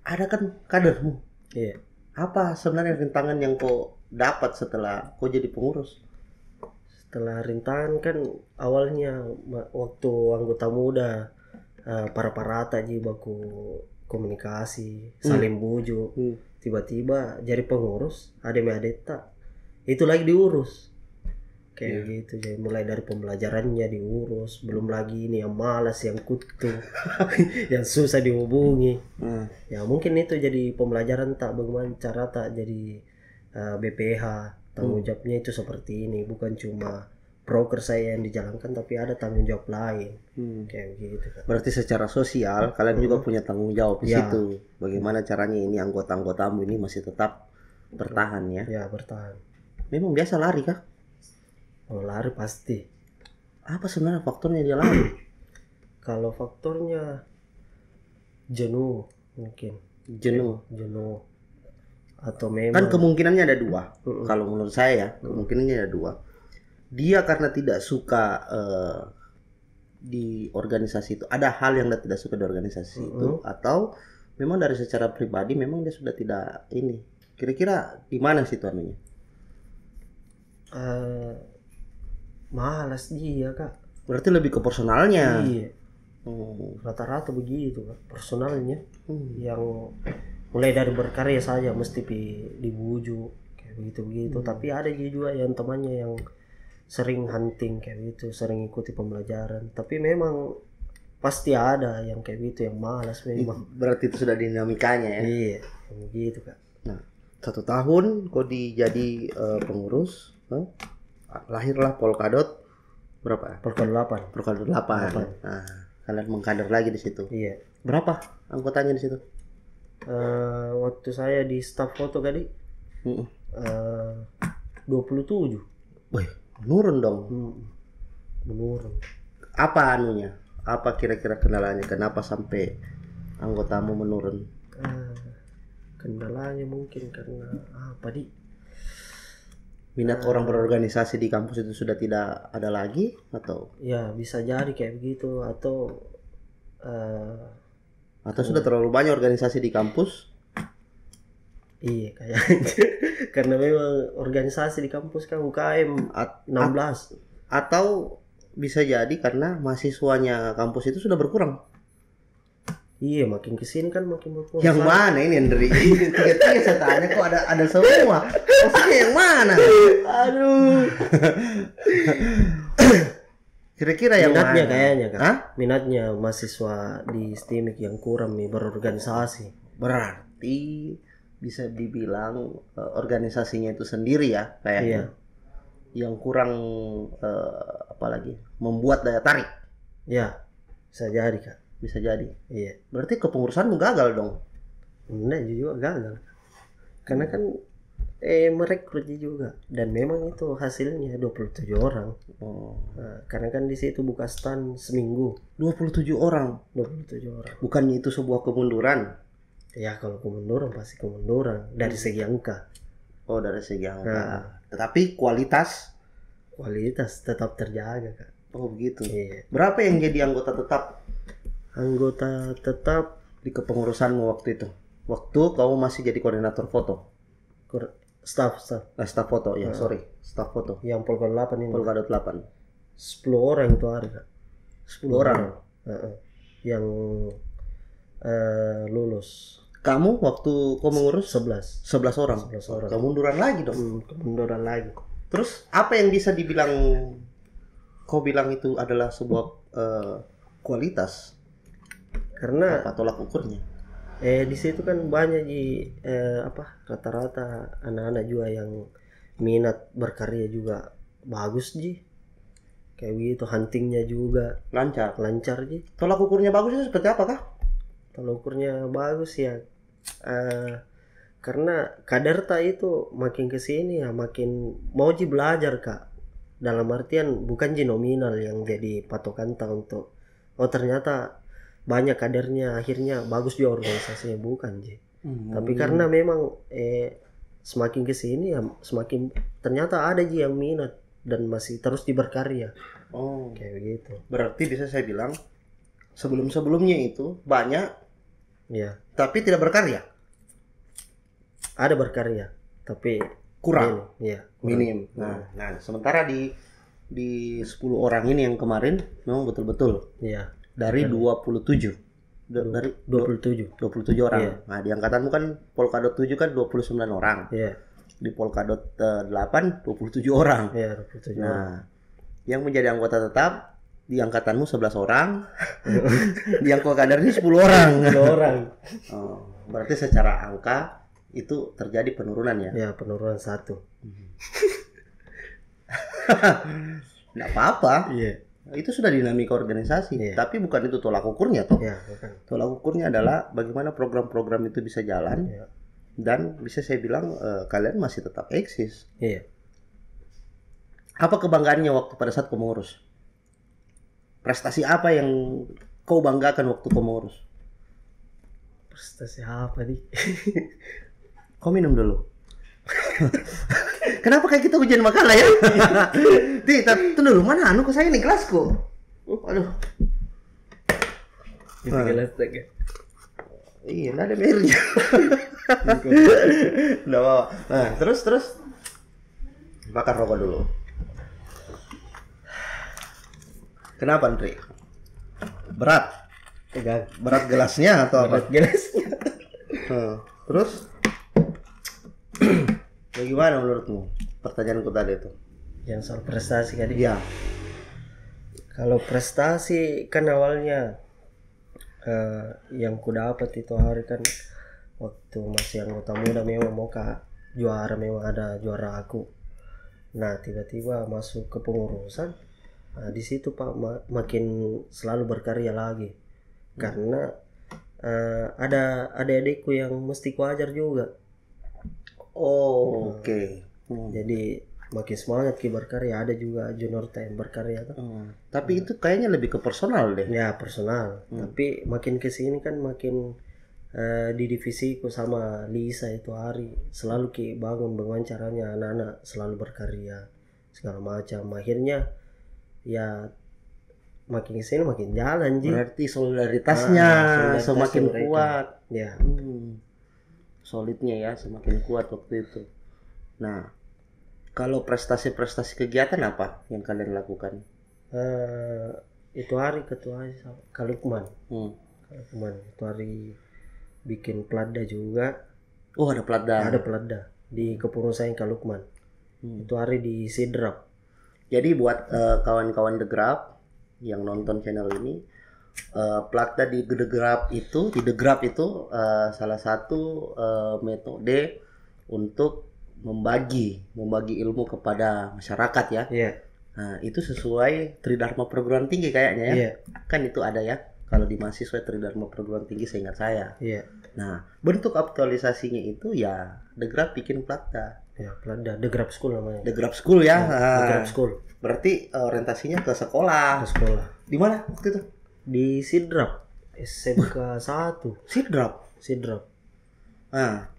ada kan kadermu. Iya. Apa sebenarnya rintangan yang kau dapat setelah kau jadi pengurus? Setelah rintangan kan awalnya waktu anggota muda para-parata aja baku komunikasi saling bujuk. Tiba-tiba jadi pengurus ada medeta itu lagi diurus kayak gitu. Jadi mulai dari pembelajarannya diurus, belum lagi ini yang malas, yang kutu yang susah dihubungi. Ya mungkin itu jadi pembelajaran tak bagaimana cara tak jadi BPH. Tanggung jawabnya itu seperti ini, bukan cuma broker saya yang dijalankan, tapi ada tanggung jawab lain. Kayak gitu kan. Berarti secara sosial kalian juga punya tanggung jawab di situ. Bagaimana caranya ini anggota-anggotamu ini masih tetap bertahan ya? Ya, bertahan. Memang biasa lari kah? Lari pasti. Apa sebenarnya faktornya dia lari? Kalau faktornya jenuh mungkin. Jenuh. Atau memang kan kemungkinannya ada 2. Kalau menurut saya kemungkinannya ada 2. Dia karena tidak suka di organisasi itu, ada hal yang dia tidak suka di organisasi itu, atau memang dari secara pribadi memang dia sudah tidak ini. Kira-kira di mana situasinya? Malas dia Kak. Berarti lebih ke personalnya. Iya. Rata-rata begitu Kak, personalnya. Yang mulai dari berkarya saja mesti dibujuk kayak begitu. Tapi ada juga yang temannya yang sering hunting kayak gitu, sering ikuti pembelajaran. Tapi memang pasti ada yang kayak gitu, yang malas memang. Berarti itu sudah dinamikanya ya. Iya, begitu Kak. Nah, 1 tahun kau jadi pengurus, lahirlah Polkadot berapa? Polkadot 8. Polkadot 8. Nah, kalian mengkader lagi di situ. Iya. Berapa anggotanya di situ? Waktu saya di staf foto tadi 27. Wih, menurun dong. Menurun. Apa anunya? Apa kira-kira kendalanya? Kenapa sampai anggotamu menurun? Kendalanya mungkin karena apa di? Minat orang berorganisasi di kampus itu sudah tidak ada lagi atau? Ya bisa jadi kayak begitu atau sudah terlalu banyak organisasi di kampus? Iya kayaknya. Karena memang organisasi di kampus kan UKM 16. Atau bisa jadi karena mahasiswanya kampus itu sudah berkurang. Iya, makin kesini kan makin berkurang. Yang mana ini Andri? Tiga-tiga saya tanya kok ada semua. Maksudnya yang mana? Aduh. Kira-kira yang minatnya mana? Kayaknya kan. Hah? Minatnya mahasiswa di STIMIK yang kurang nih berorganisasi. Berarti bisa dibilang organisasinya itu sendiri ya kayaknya. Iya. Yang kurang apalagi membuat daya tarik. Ya, bisa jadi Kak. Bisa jadi. Iya. Berarti kepengurusanmu gagal dong. Enggak juga gagal. Karena kan merekrut juga dan memang itu hasilnya 27 orang. Nah, karena kan di situ buka stand seminggu. 27 orang. 27 orang. Bukannya itu sebuah kemunduran? Ya kalau kemunduran pasti kemunduran dari segi angka. Oh, dari segi angka. Tetapi kualitas tetap terjaga Kak. Oh begitu. Iya. Berapa yang jadi anggota tetap? Anggota tetap di kepengurusanmu waktu itu? Waktu kamu masih jadi koordinator foto? Staff foto ya, sorry. Staff foto. Yang Polkadot 8 ini. Polkadot 8. 10 orang itu ada Kak. 10 orang. Yang lulus. Kamu waktu kau mengurus 11 orang. Kemunduran lagi dong. Kemunduran lagi. Terus apa yang bisa dibilang kau bilang itu adalah sebuah kualitas? Karena apa tolak ukurnya? Di situ kan banyak rata-rata anak-anak juga yang minat berkarya juga bagus ji. Kayak gitu, huntingnya juga lancar ji. Tolak ukurnya bagus itu seperti apa kah? Tolak ukurnya bagus ya. Karena kaderta itu makin kesini ya makin mau ji belajar Kak. Dalam artian bukan ji nominal yang jadi patokan untuk ternyata banyak kadernya akhirnya bagus juga organisasinya, bukan ji. Tapi karena memang semakin kesini ya semakin ternyata ada ji yang minat dan masih terus berkarya. Kayak begitu. Berarti bisa saya bilang sebelumnya itu banyak ya, tapi tidak berkarya. Ada berkarya tapi kurang. Minim. Nah, sementara di 10 orang ini yang kemarin memang betul-betul. Iya. Dari 27. Dari 27 orang. Iya. Nah, di angkatanmu kan Polkadot 7 kan 29 orang. Iya. Di Polkadot 8 27 orang. Iya, 27 orang. Yang menjadi anggota tetap di angkatanmu 11 orang. Di angkatan kadernya 10 orang. 10 orang. Berarti secara angka itu terjadi penurunan ya? Ya, penurunan 1. Nggak apa-apa. Iya. Itu sudah dinamika organisasi, tapi bukan itu tolak ukurnya toh. Iya, bukan. Tolak ukurnya adalah bagaimana program-program itu bisa jalan, dan bisa saya bilang kalian masih tetap eksis. Iya. Apa kebanggaannya waktu pada saat kau mengurus? Prestasi apa yang kau banggakan waktu kau mengurus? Prestasi apa nih? Kau minum dulu. Kenapa kayak kita ujian makalah ya? Tunggu dulu, mana anu ke saya nih gelasku? Aduh. Itu gelas ya. Iya, nggak ada merahnya. Nggak apa-apa. Nah, terus bakar rokok dulu. Kenapa, Andri? Berat? Berat gelasnya atau apa? Berat gelasnya. Terus? Bagaimana menurutmu pertanyaanku tadi itu? Yang soal prestasi tadi. Iya. Kalau prestasi kan awalnya yang ku dapat itu hari kan waktu masih anggota muda memang mau juara, memang ada juara aku. Nah tiba-tiba masuk ke pengurusan, nah, di situ Pak makin selalu berkarya lagi karena ada adik-adikku yang mesti ku ajar juga. Oke. Jadi makin semangat ki berkarya. Ada juga junior time berkarya tuh. Tapi itu kayaknya lebih ke personal deh. Ya personal. Tapi makin kesini kan makin di divisiku sama Lisa itu hari selalu ki bangun bagaimana caranya anak-anak selalu berkarya segala macam. Akhirnya ya makin kesini makin jalan ji. Berarti solidaritasnya semakin kuat. Ya. Solidnya ya semakin kuat waktu itu. Nah, kalau prestasi-prestasi kegiatan apa yang kalian lakukan? Itu hari ketua Kalukman. Kalukman itu hari bikin pelada juga. Oh ada pelada. Ada pelada di kepengurusan Kalukman. Itu hari di Sidrap. Jadi buat kawan-kawan The Grab yang nonton channel ini, pelada di The Grab itu, salah satu metode untuk membagi ilmu kepada masyarakat ya. Iya. Nah, itu sesuai Tridharma Perguruan Tinggi kayaknya ya. Iya. Kan itu ada ya. Kalau di mahasiswa Tridharma Perguruan Tinggi seingat saya. Iya. Nah, bentuk aktualisasinya itu ya The Grab bikin pelada. Ya, pelada The Grab School namanya. The Grab School ya. The Grab School. Berarti orientasinya ke sekolah. Ke sekolah. Di mana waktu itu? Di Sidrap. SMK 1. Sidrap. Nah,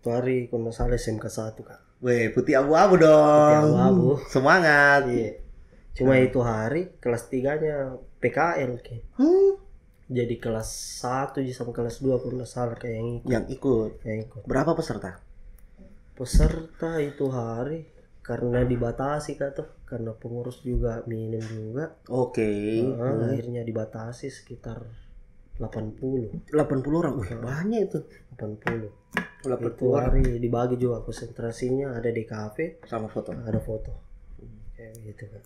itu hari kalau nggak salah SMK 1 Kak. weh, putih abu-abu dong. Putih abu-abu. Semangat. Iya. Cuma itu hari kelas 3-nya PKL Ki. Jadi kelas 1 sama kelas 2 pun nggak salah kayak yang ikut. Yang ikut. Berapa peserta? Peserta itu hari karena dibatasi Kak tuh, karena pengurus juga minim juga. Oke. Akhirnya dibatasi sekitar 80 orang. Wih, banyak itu. 80 80 itu hari dibagi juga konsentrasinya, ada di kafe sama foto. Ada foto. Kayak gitu Kak.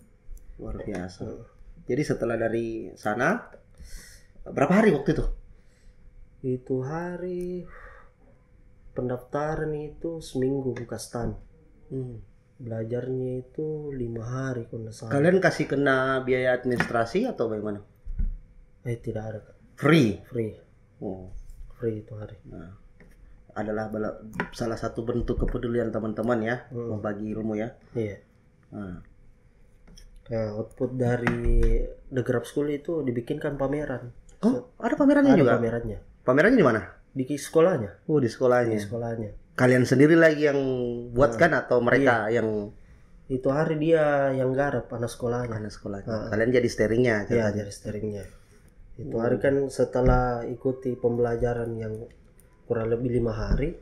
Luar biasa. Jadi setelah dari sana berapa hari waktu itu? Itu hari pendaftaran itu seminggu buka stand. Belajarnya itu 5 hari kalau nggak salah. Kalian kasih kena biaya administrasi atau bagaimana? Tidak ada Kak. Free. Free itu hari. Nah, adalah salah satu bentuk kepedulian teman-teman ya, membagi ilmu ya. Iya. Nah, output dari The Grab School itu dibikinkan pameran. Oh, ada pamerannya juga? Ada pamerannya. Pamerannya di mana? Di sekolahnya. Oh, di sekolahnya. Di sekolahnya. Kalian sendiri lagi yang buatkan atau mereka yang? Itu hari dia yang garap anak sekolahnya. Kalian jadi steeringnya? Iya, jadi steeringnya. Itu hari kan setelah ikuti pembelajaran yang kurang lebih 5 hari,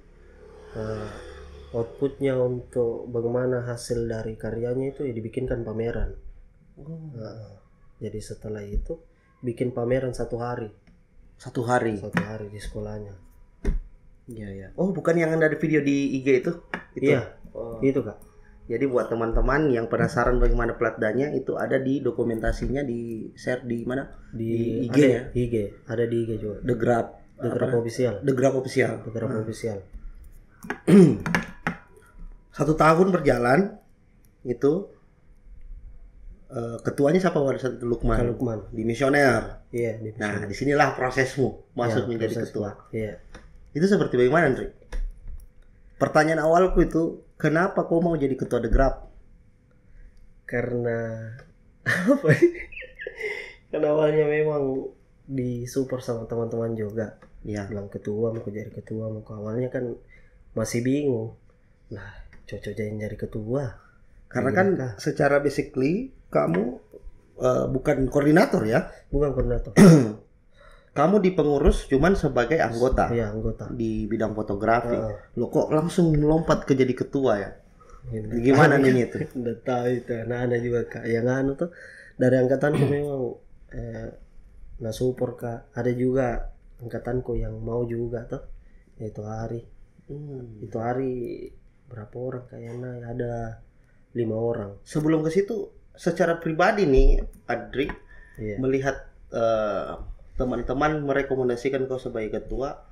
outputnya untuk bagaimana hasil dari karyanya itu ya dibikinkan pameran. Jadi setelah itu bikin pameran 1 hari. 1 hari? 1 hari di sekolahnya. Iya. Oh, bukan yang ada di video di IG itu? Iya, itu Kak. Jadi buat teman-teman yang penasaran bagaimana pelatdanya, itu ada di dokumentasinya, di share di mana? Di IG ya? Ada di IG juga. The Grab Official. The Grab Official. 1 tahun berjalan itu, ketuanya siapa pada saat itu? Lukman. Di Misioner. Iya, di Misioner. Nah, disinilah prosesmu masuk menjadi ketua. Iya. Itu seperti bagaimana, Andri? Pertanyaan awalku itu, kenapa kau mau jadi ketua The Grab? Karena apa sih? Karena awalnya memang disupport sama teman-teman juga. Iya. Bilang ketua, mau jadi ketua. Awalnya kan masih bingung. Lah, cocok jadi ketua. Karena kan secara basically kamu bukan koordinator ya? Bukan koordinator. Kamu di pengurus cuman sebagai anggota. Iya, anggota. Di bidang fotografi. Lo kok langsung melompat ke jadi ketua ya? Gimana nih itu? Udah tahu itu. Nah, ada juga Kak yang tuh dari angkatanku memang support Kak. Ada juga angkatanku yang mau juga tuh. Itu hari. Itu hari berapa orang kayaknya? Ada 5 orang. Sebelum ke situ, secara pribadi nih, Adri melihat teman-teman merekomendasikan kau sebagai ketua,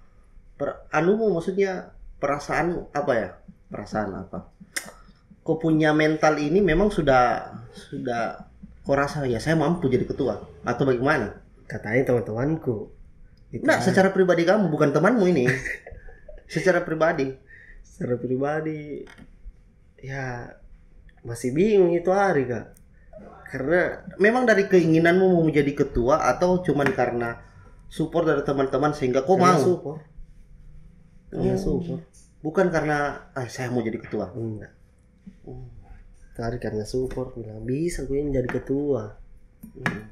maksudnya perasaan apa ya? Perasaan apa? Kau punya mental ini memang sudah kau rasa ya saya mampu jadi ketua atau bagaimana? Katanya teman-temanku. Nah, secara pribadi kamu, bukan temanmu ini. Secara pribadi. Secara pribadi ya masih bingung itu hari Kak. Karena memang dari keinginanmu mau menjadi ketua atau cuman karena support dari teman-teman sehingga kau mau? Support. Karena support. Bukan karena saya mau jadi ketua. Enggak. Tadi karena support bilang bisa gue yang jadi ketua.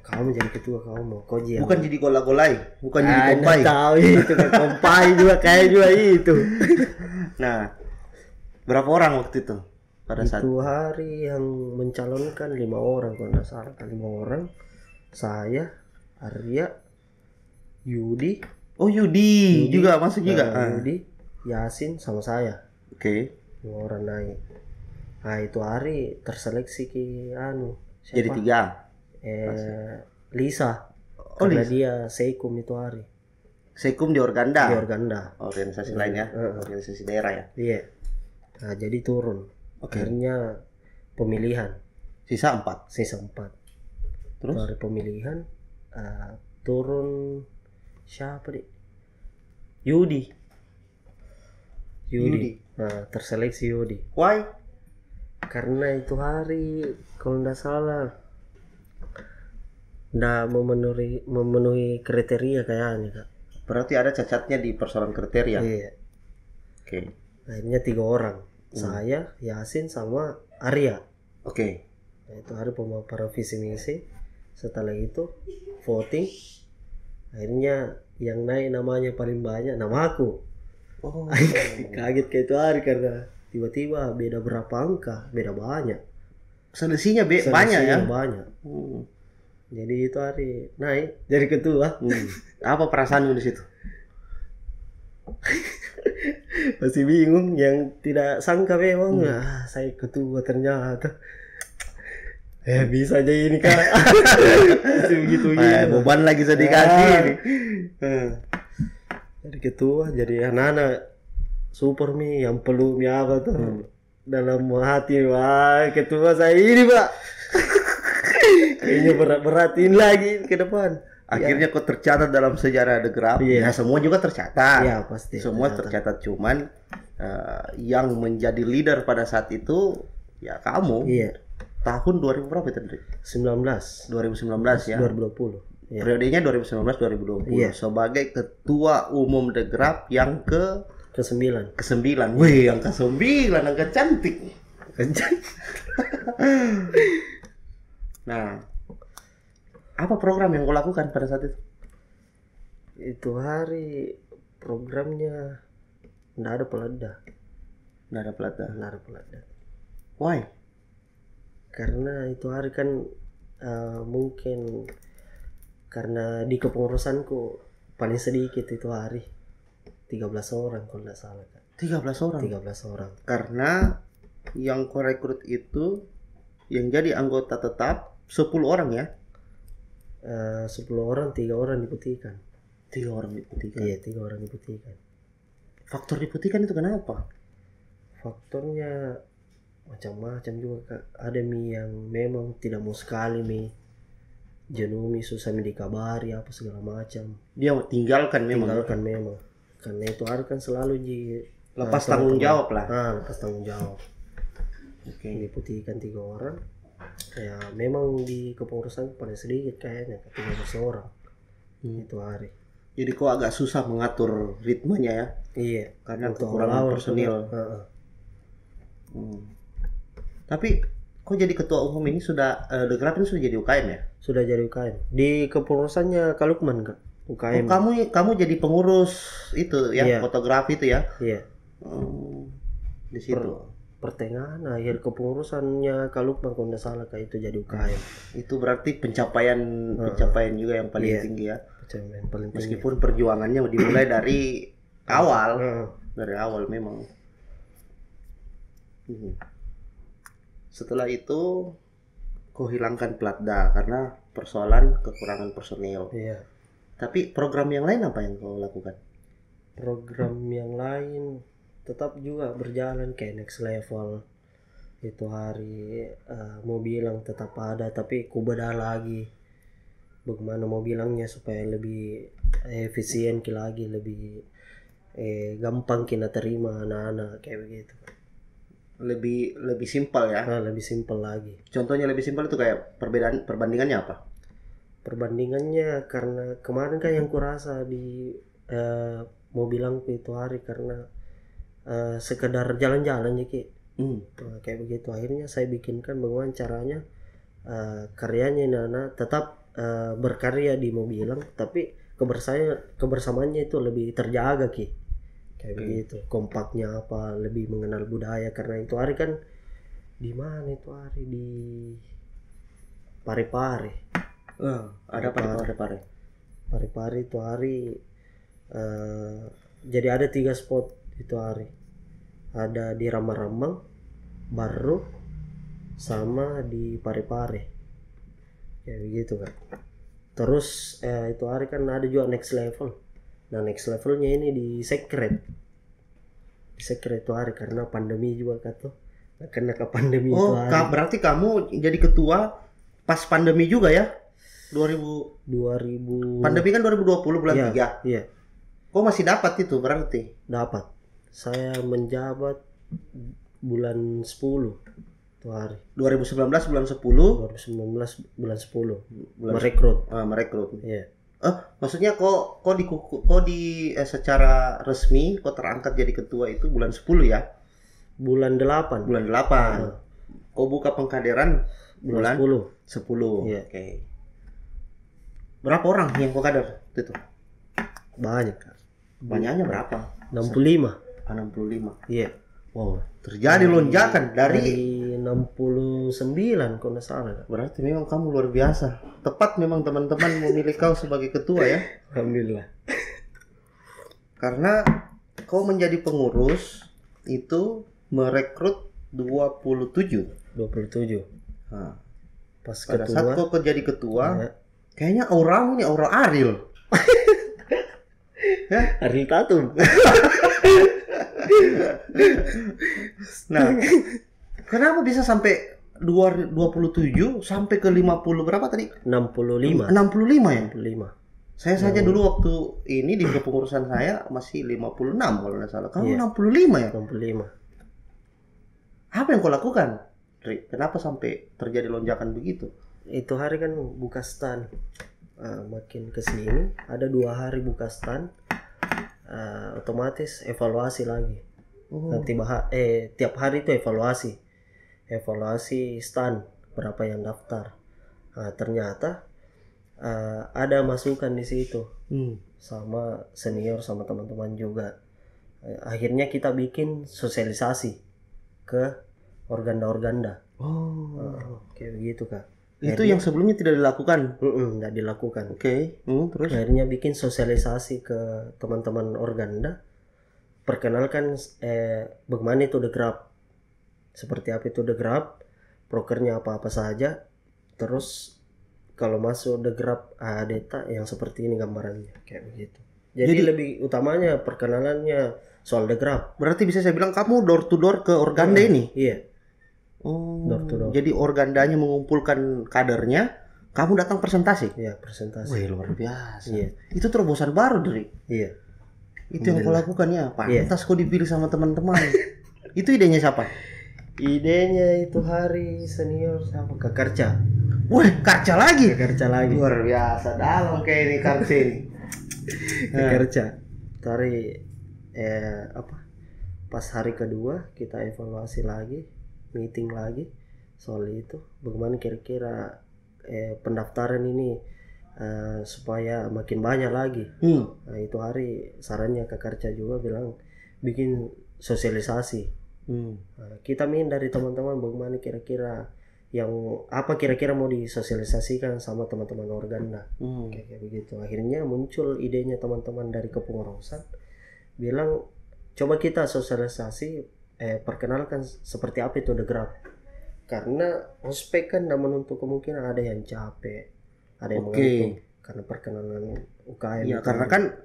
Kamu jadi ketua kamu mau jiang. Bukan jadi gola-golai, bukan jadi kompai. Tahu itu kan kompai juga kayak juga itu. Nah, berapa orang waktu itu? Pada saat itu hari yang mencalonkan 5 orang kalau nggak salah, 5 orang. Saya, Arya, Yudi. Oh Yudi juga masuk juga. Yudi, Yasin sama saya. Oke. 5 orang naik. Nah itu hari terseleksi ke siapa? Jadi 3. Lisa. Oh, Karena Lisa. dia Seikum itu hari. Seikum di Organda. Di Organda. Organisasi lain ya. Organisasi daerah ya. Iya. Nah jadi turun. Akhirnya pemilihan. Sisa 4. Terus? Dari pemilihan turun siapa deh? Yudi. Nah terseleksi Yudi. Why? Karena itu hari kalau nggak salah nggak memenuhi kriteria kayaknya Kak. Berarti ada cacatnya di persoalan kriteria. Iya. Oke. Akhirnya 3 orang. Saya, Yasin sama Arya. Oke. Nah, itu hari pemaparan visi misi. Setelah itu voting. Akhirnya yang naik namanya paling banyak nama aku. Oh. Kaget kayak itu hari karena tiba-tiba beda berapa angka, beda banyak. Selisihnya banyak ya. Banyak. Jadi itu hari naik jadi ketua. Apa perasaanmu di situ? Masih bingung, yang tidak sangka memang saya ketua ternyata. Bisa aja ini Kak. Begitu beban lagi saya dikasih ini. Jadi ketua, jadi anak-anak super mi yang perlu mi apa tuh dalam hati. Wah ketua saya ini Pak. Kayaknya berat-beratin lagi ke depan. Akhirnya kok tercatat dalam sejarah The Grab. Ya semua juga tercatat. Iya pasti. Semua tercatat cuman yang menjadi leader pada saat itu ya kamu. Iya. Tahun 2000 berapa itu? 2019 ya. 2020. Iya. Periodenya 2019-2020 Iya. sebagai ketua umum The Grab yang ke-9. Wih, angka 9, angka cantik. Nah, apa program yang kau lakukan pada saat itu? Itu hari programnya nggak ada pelada. Nggak ada pelada. Why? Karena itu hari kan mungkin karena di kepengurusanku paling sedikit itu hari 13 orang kalau nggak salah kan. 13 orang. Karena yang kau rekrut itu yang jadi anggota tetap 10 orang ya. 10 orang, 3 orang diputihkan. 3 orang diputihkan. Iya, 3 orang diputihkan. Faktor diputihkan itu kenapa? Faktornya macam-macam juga Kak. Ada yang memang tidak mau sekali jenuh susah dikabari apa segala macam. Dia tinggalkan memang. Karena itu hari kan selalu lepas tanggung jawab lah. Lepas tanggung jawab. Oke. Diputihkan 3 orang. Ya memang di kepengurusan paling sedikit kayaknya 13 orang. Itu hari. Jadi kok agak susah mengatur ritmenya ya? Iya. Karena kekurangan personil. Tapi kok jadi ketua umum ini sudah The Grab ini sudah jadi UKM ya? Sudah jadi UKM. Di kepengurusannya Kak Lukman Kak. UKM. Kamu jadi pengurus itu ya, fotografi itu ya? Iya. Di situ. Pertengahan akhir kepengurusannya Kak Lukman kalau nggak salah Kak itu jadi UKM. Itu berarti pencapaian juga yang paling tinggi ya. Pencapaian paling tinggi. Meskipun perjuangannya dimulai dari awal. Dari awal memang. Setelah itu kau hilangkan Platda karena persoalan kekurangan personil. Iya. Tapi program yang lain apa yang kau lakukan? Program yang lain tetap juga berjalan kayak next level. Itu hari mau bilang tetap ada, tapi ku bedah lagi bagaimana mau bilangnya supaya lebih efisien lagi, lebih gampang kita terima anak-anak kayak begitu. Lebih simpel ya. Lebih simpel lagi. Contohnya lebih simpel itu kayak perbandingannya apa? Perbandingannya karena kemarin kan yang kurasa di mau bilang itu hari karena sekedar jalan-jalan ya Ki. Kayak begitu. Akhirnya saya bikinkan bagaimana caranya karyanya Nana tetap berkarya di mau bilang, tapi kebersamaannya itu lebih terjaga Ki. Kayak begitu. Kompaknya apa, lebih mengenal budaya, karena itu hari kan di mana itu hari di Parepare. Ada Parepare. Parepare itu hari jadi ada 3 spot itu hari. Ada di Ramang-Ramang, Barro, sama di Parepare. Kayak begitu kan. Terus itu hari kan ada juga next level. Nah next levelnya ini di Secret. Di Secret itu hari karena pandemi juga kan tuh. Kena ke pandemi itu hari. Berarti kamu jadi ketua pas pandemi juga ya? 2000 pandemi kan 2020 bulan 3. Iya. Kok masih dapat itu berarti? Dapat. Saya menjabat bulan 10 itu hari. 2019 bulan 10. 2019 bulan 10. Merekrut. Merekrut. Iya. Maksudnya kok secara resmi kok terangkat jadi ketua itu bulan 10 ya? Bulan 8. Bulan 8. Kok buka pengkaderan bulan 10. Iya. Oke. Berapa orang yang kok kader itu? Banyak Kak. Banyaknya berapa? 65. 65. Iya. Wow, terjadi lonjakan dari 69 kalau nggak salah. Berarti memang kamu luar biasa. Tepat memang teman-teman memilih kau sebagai ketua ya. Alhamdulillah. Karena kau menjadi pengurus itu merekrut 27. Nah, Pas pada ketua, saat kau jadi ketua, kayaknya auramu nih aura Ariel. Ariel Tatum. Nah, kenapa bisa sampai 27 sampai ke 50 berapa tadi? 65 ya? 65. Saya saja dulu waktu ini di kepengurusan saya masih 56 kalau nggak salah. Kamu 65 ya? 65. Apa yang kau lakukan, Ri? Kenapa sampai terjadi lonjakan begitu? Itu hari kan buka stand. Makin kesini ada 2 hari buka stand. Otomatis evaluasi lagi. Nanti tiap hari itu evaluasi stand berapa yang daftar. Ternyata ada masukan di situ sama senior sama teman-teman juga. Akhirnya kita bikin sosialisasi ke organda. Kayak begitu Kak. Itu yang sebelumnya tidak dilakukan? Tidak dilakukan. Oke. Terus? Akhirnya bikin sosialisasi ke teman-teman organda. Perkenalkan bagaimana itu The Grab. Seperti apa itu The Grab. Prokernya apa-apa saja. Terus kalau masuk The Grab data yang seperti ini gambarannya. Kayak begitu. Jadi lebih utamanya perkenalannya soal The Grab. Berarti bisa saya bilang kamu door to door ke organda ini? Iya. Door to door. Jadi organdanya mengumpulkan kadernya, kamu datang presentasi? Iya, presentasi. Wih, luar biasa. Iya. Itu terobosan baru, Dari. Iya. Itu yang kau lakukan ya, pantas kau dipilih sama teman-teman. Itu idenya siapa? Idenya itu hari senior sama Kak Karca. Wih, Karca lagi? Kak Karca lagi. Luar biasa, dalam kayak ini Karca ini. Kak Karca. Tari pas hari kedua kita evaluasi lagi, meeting lagi soal itu. Bagaimana kira-kira pendaftaran ini supaya makin banyak lagi. Nah itu hari sarannya Kak Karca juga bilang bikin sosialisasi. Kita minta dari teman-teman bagaimana kira-kira kira-kira mau disosialisasikan sama teman-teman organda. Kayak begitu. Akhirnya muncul idenya teman-teman dari kepengurusan bilang coba kita sosialisasi perkenalkan seperti apa itu The Grab. Karena ospek kan tidak menuntut kemungkinan ada yang capek, ada yang mengantuk. karena perkenalan UKM. Iya,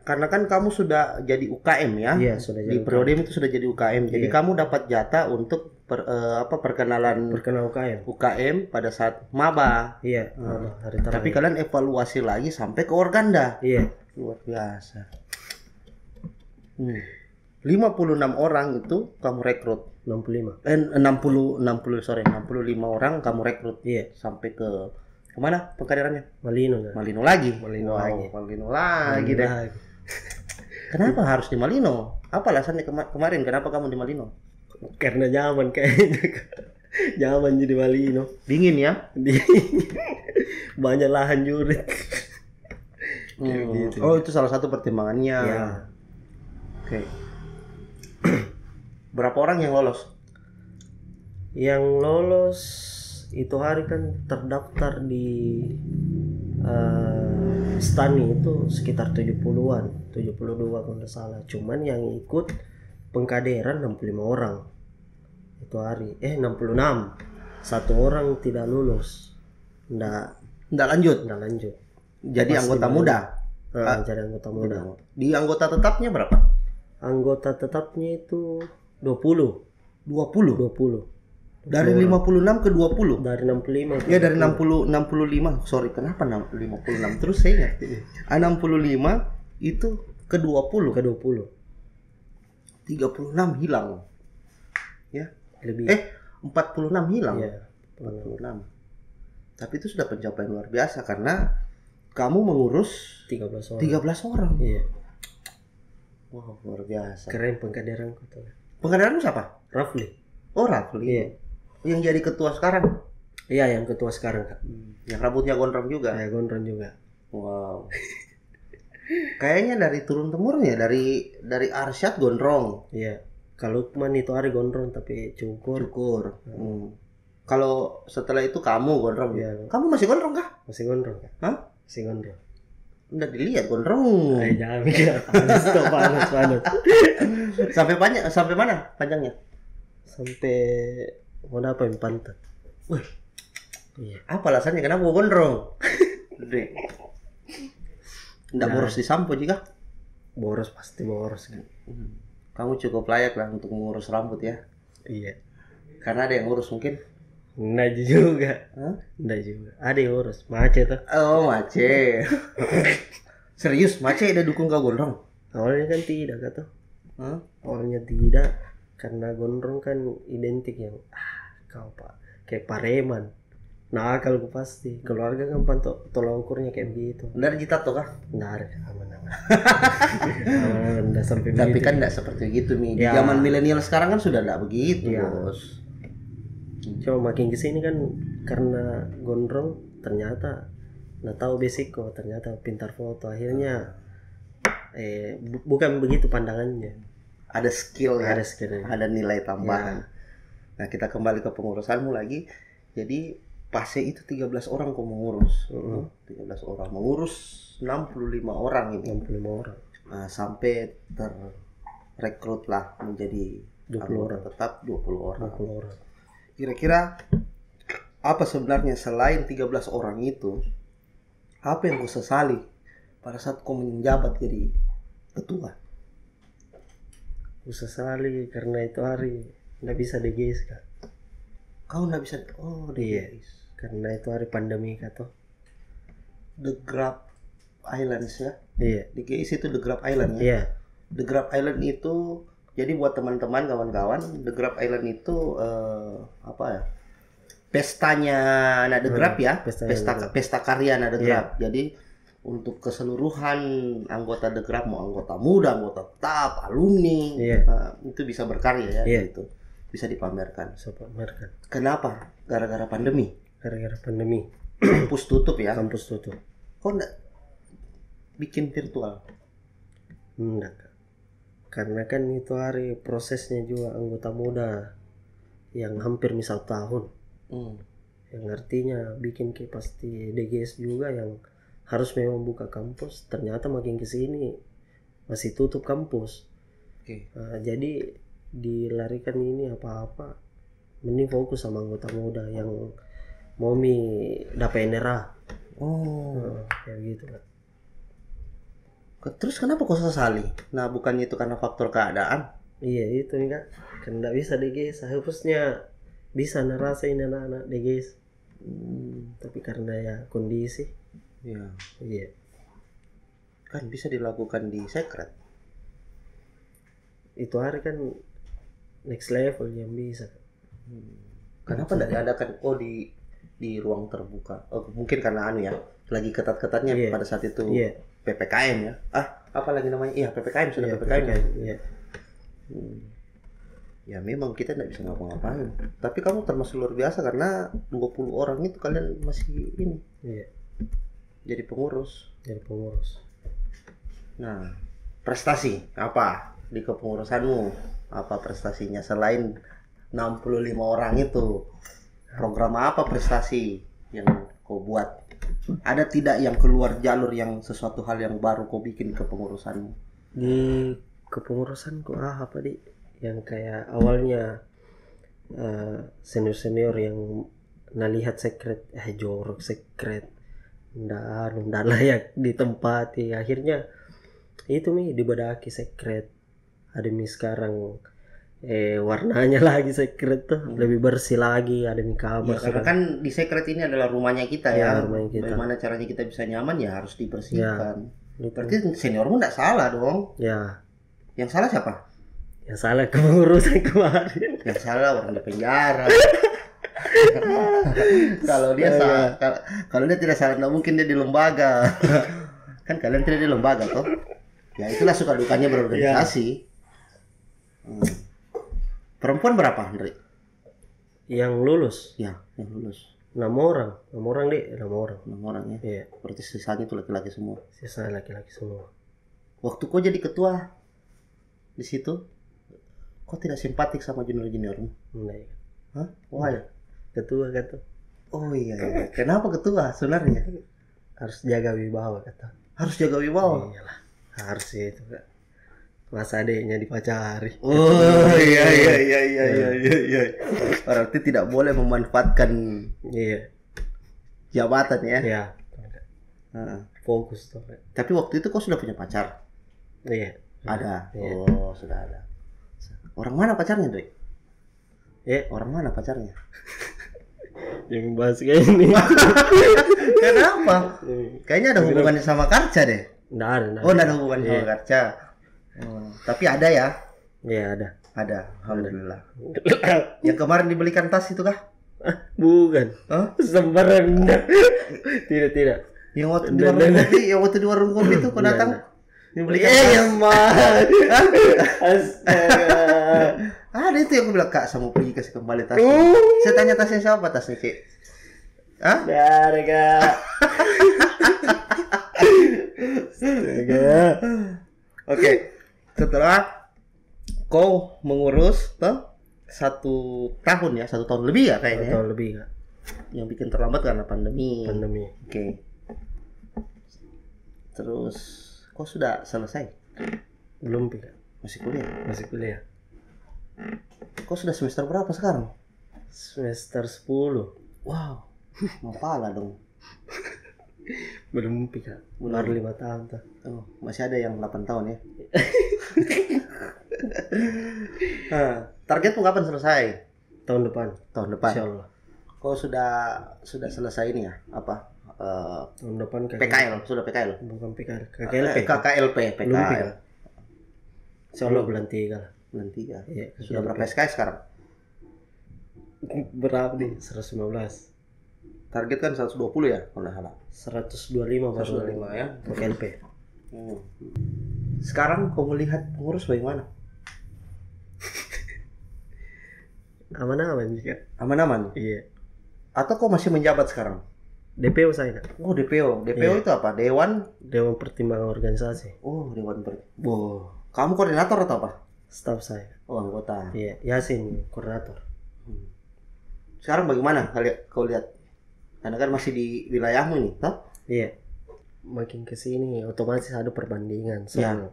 karena kan kamu sudah jadi UKM ya. Iya, sudah di jadi periode itu sudah jadi UKM. Jadi kamu dapat jatah untuk perkenalan UKM pada saat maba. Iya, hari terakhir. Tapi kalian evaluasi lagi sampai ke Organda. Iya. Luar biasa. 56 orang itu kamu rekrut. 65 orang kamu rekrut. Iya. Sampai ke kemana pengkaderannya? Malino lagi deh. Kenapa harus di Malino? Apa alasannya kemarin kenapa kamu di Malino? Karena nyaman kayaknya. Nyaman jadi Malino. Dingin ya? Banyak lahan jurit. Gitu. Oh, itu salah satu pertimbangannya. Ya. Oke. Berapa orang yang lolos? Yang lolos itu hari kan terdaftar di Stani itu sekitar 70-an, 72 kalau tidak salah. Cuman yang ikut pengkaderan 65 orang. Itu hari 66. Satu orang tidak lulus. Nggak lanjut. Jadi Pas anggota muda. Jadi anggota muda. Di anggota tetapnya berapa? Anggota tetapnya itu 20. Dari 56 ke 20. Dari 65. Ya dari 65. Sorry, kenapa 56? Terus saya ingat. 65 itu ke 20. 36 hilang. Ya. Lebih. 46 hilang. Iya. 46. Tapi itu sudah pencapaian luar biasa karena kamu mengurus 13 orang. 13 orang. Iya. Wow, luar biasa. Keren pengkaderanku tuh. Pengkaderanmu siapa? Rafli. Oh, Rafli. Iya. Yang jadi ketua sekarang. Iya, yang ketua sekarang, Kak. Yang rambutnya gondrong juga. Ya, gondrong juga. Wow. Kayaknya dari turun temurun ya, dari Arsyad gondrong. Iya. Kalau Lukman itu hari gondrong tapi cukur. Kalau setelah itu kamu gondrong. Iya. Kamu masih gondrong kah? Masih gondrong, Kak? Hah? Masih gondrong. Udah dilihat gondrong. Jangan mikir. Panas. Sampai mana panjangnya? Sampai mau apa yang pantat. Wih. Iya. Apa alasannya kenapa gondrong? Gede. Nggak boros di sampo juga? Boros, pasti boros kan. Kamu cukup layak lah untuk mengurus rambut ya. Iya. Karena ada yang ngurus mungkin. Nggak juga. Nggak juga. Ada yang ngurus. Mace tuh. Oh, Mace. Serius, Mace udah dukung kau gondrong? Awalnya kan tidak, kata. Awalnya tidak. Karena gondrong kan identik yang kau pak kayak pareman. Nah, kalau pasti keluarga kan tolak ukurnya kayak begitu. Dari jitat tuh kah? Nggak ada, aman. Nggak sampai tapi begitu. Kan nggak seperti gitu Mi. Ya. Zaman milenial sekarang kan sudah nggak begitu, Ya. Bos. Cuma makin kesini kan karena gondrong ternyata nggak tahu basic kok, ternyata pintar foto. Akhirnya bukan begitu pandangannya. Ada skill ya. Ada skill. Ada nilai tambahan. Ya. Nah, kita kembali ke pengurusanmu lagi. Jadi Pase itu 13 orang kau mengurus. 13 orang mengurus 65 orang ini. 65 orang. Nah, sampai terrekrutlah menjadi 20 orang. Tetap 20 orang. 20 orang. Kira-kira apa sebenarnya selain 13 orang itu, apa yang kau sesali pada saat kau menjabat jadi ketua? Sesali karena itu hari nggak bisa DGS, Kak. Kau nggak bisa? Oh, Iya. Karena itu hari pandemi, kata. The Grab Islands ya? Iya. DGS itu The Grab Island ya? Iya. The Grab Island itu, jadi buat teman-teman, kawan-kawan, The Grab Island itu apa ya? Pestanya Nada Grab ya? Pesta karya Nada Grab. Jadi untuk keseluruhan anggota The Grab, mau anggota muda, anggota tetap, alumni, itu bisa berkarya ya, gitu. Bisa dipamerkan. Kenapa? Gara-gara pandemi. Gara-gara pandemi. Kampus tutup ya? Kampus tutup. Kok enggak bikin virtual? Enggak. Karena kan itu hari prosesnya juga anggota muda yang hampir misal tahun. Yang artinya bikin ke pasti DGS juga yang harus memang buka kampus. Ternyata makin kesini masih tutup kampus. Jadi dilarikan ini apa-apa mending fokus sama anggota muda yang mau dapat NRA. Oh, kayak gitu, Kak. Terus kenapa kau sesali? Nah, bukannya itu karena faktor keadaan? Iya itu nih kak, kan nggak bisa DGS, harusnya bisa ngerasain anak-anak DGS, tapi karena ya kondisi. Ya, Iya kan bisa dilakukan di secret. itu hari kan next level yang bisa. Kenapa tidak diadakan di ruang terbuka? Oh, mungkin karena anu ya, lagi ketat-ketatnya Iya. pada saat itu Iya. PPKM ya. Apa lagi namanya? Iya, PPKM sudah Iya, PPKM. Ya? Iya. Ya memang kita tidak bisa ngapa-ngapain. Tapi kamu termasuk luar biasa karena 20 orang itu kalian masih ini. Iya. Jadi pengurus. Jadi pengurus. Nah, prestasi apa di kepengurusanmu? Apa prestasinya selain 65 orang itu? Program apa prestasi yang kau buat? Ada tidak yang keluar jalur yang sesuatu hal yang baru kau bikin kepengurusanmu? Di kepengurusan kok apa di yang kayak awalnya senior yang nalihat sekret jorok sekret ndak layak ditempati, akhirnya itu nih dibedaki sekret ada nih sekarang warnanya lagi sekret tuh lebih bersih lagi, ada nih kamar Ya, karena kan di sekret ini adalah rumahnya kita ya. rumahnya kita. Bagaimana caranya kita bisa nyaman ya harus dibersihkan. Gitu. Berarti seniormu tidak salah dong. Ya Yang salah siapa? yang salah kepengurusan kemarin. Yang salah orang di penjara. Kalau dia salah, kalau dia tidak salah, nggak mungkin dia di lembaga. Kan kalian tidak di lembaga toh? Ya itulah suka dukanya berorganisasi. Perempuan berapa, Andre? Yang lulus Ya, yang lulus 6 orang deh, 6 orang. 6 orang ya. Iya, Berarti sisanya itu laki-laki semua. sisa laki-laki semua. Waktu kau jadi ketua di situ, kau tidak simpatik sama junior-juniormu? Nah, Hah? Wah ya. ketua kata Oh iya, iya. Kenapa ketua sebenarnya? harus jaga wibawa kata. Harus jaga wibawa. Iyalah, harus itu kak. Mas adeknya dipacari. Oh iya. Berarti tidak boleh memanfaatkan Iya, jabatan ya. ya. Heeh. Fokus tuh. Kak. Tapi waktu itu kau sudah punya pacar? Iya. Ada. Iya. Oh, sudah ada. Orang mana pacarnya, Doi? Ya, Orang mana pacarnya? yang bahas kayak ini. Kenapa? Kayaknya ada hubungannya sama Karca deh. Nggak ada. Oh, enggak ada hubungannya sama Iya. Karca. Oh, tapi ada ya? Iya ada. Ada. Alhamdulillah. Yang kemarin dibelikan tas itu kah? Bukan. Hah? Sembarang. Tidak. Yang waktu di warung kopi itu kau datang? Dibelikan tas. Iya, Mas. Astaga. Ada itu yang aku bilang, Kak, saya mau pergi kasih kembali tasnya. Saya tanya tasnya siapa, tasnya Cik? Hah? Dari kak. Astaga. Oke. Setelah kau mengurus tuh 1 tahun ya, 1 tahun lebih ya kayaknya. Atau lebih kak. Yang bikin terlambat karena pandemi. Pandemi. Terus kau sudah selesai? Belum kak. Masih kuliah? Masih kuliah. Kau sudah semester berapa sekarang? Semester 10. Wow. Mapala dong. Belum kak. Baru 5 tahun tuh. Oh, masih ada yang 8 tahun ya. Targetmu kapan selesai? Tahun depan. Tahun depan. Insyaallah. Kau sudah selesai ini ya? Apa? Tahun depan PKL, sudah PKL. Bukan PKL. KKLP. KKLP, Belum PKL. PKL. Insyaallah bulan 3 lah. Bulan 3. Iya. Sudah berapa SKS sekarang? Berapa nih? 115. Target kan 120 ya, kalau nggak salah. 125 baru 125 ya. KKLP. Sekarang kau melihat pengurus bagaimana? Aman-aman juga. Aman-aman? Iya. Atau kau masih menjabat sekarang? DPO saya kak. Oh, DPO. DPO Iya. itu apa? Dewan? Dewan Pertimbangan Organisasi. Oh, Dewan Kamu koordinator atau apa? Staf saya. Oh, anggota. Iya, Yasin koordinator. Sekarang bagaimana kau lihat? Karena kan masih di wilayahmu nih, toh? Iya. Makin ke sini otomatis ada perbandingan. Ya.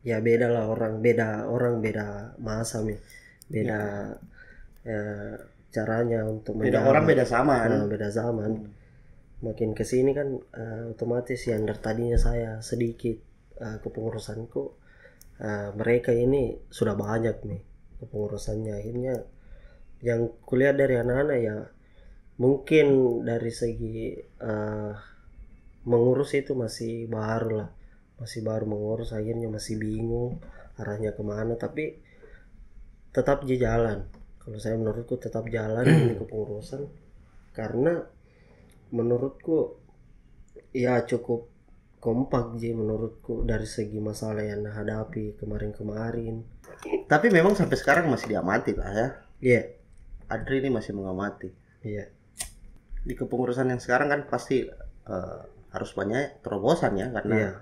Ya beda lah orang beda masa nih. Beda caranya untuk Beda orang beda zaman. Beda zaman. makin kesini kan otomatis yang dari tadinya saya sedikit kepengurusanku, mereka ini sudah banyak nih kepengurusannya. Akhirnya yang kulihat dari anak-anak ya mungkin dari segi mengurus itu masih baru lah, masih baru mengurus, akhirnya masih bingung arahnya kemana, tapi tetap jalan. Kalau saya menurutku tetap jalan ini kepengurusan, karena menurutku ya cukup kompak menurutku dari segi masalah yang hadapi kemarin-kemarin. Tapi memang sampai sekarang masih diamati lah ya. Iya. Adri ini masih mengamati. Iya. Di kepengurusan yang sekarang kan pasti harus banyak terobosan ya, karena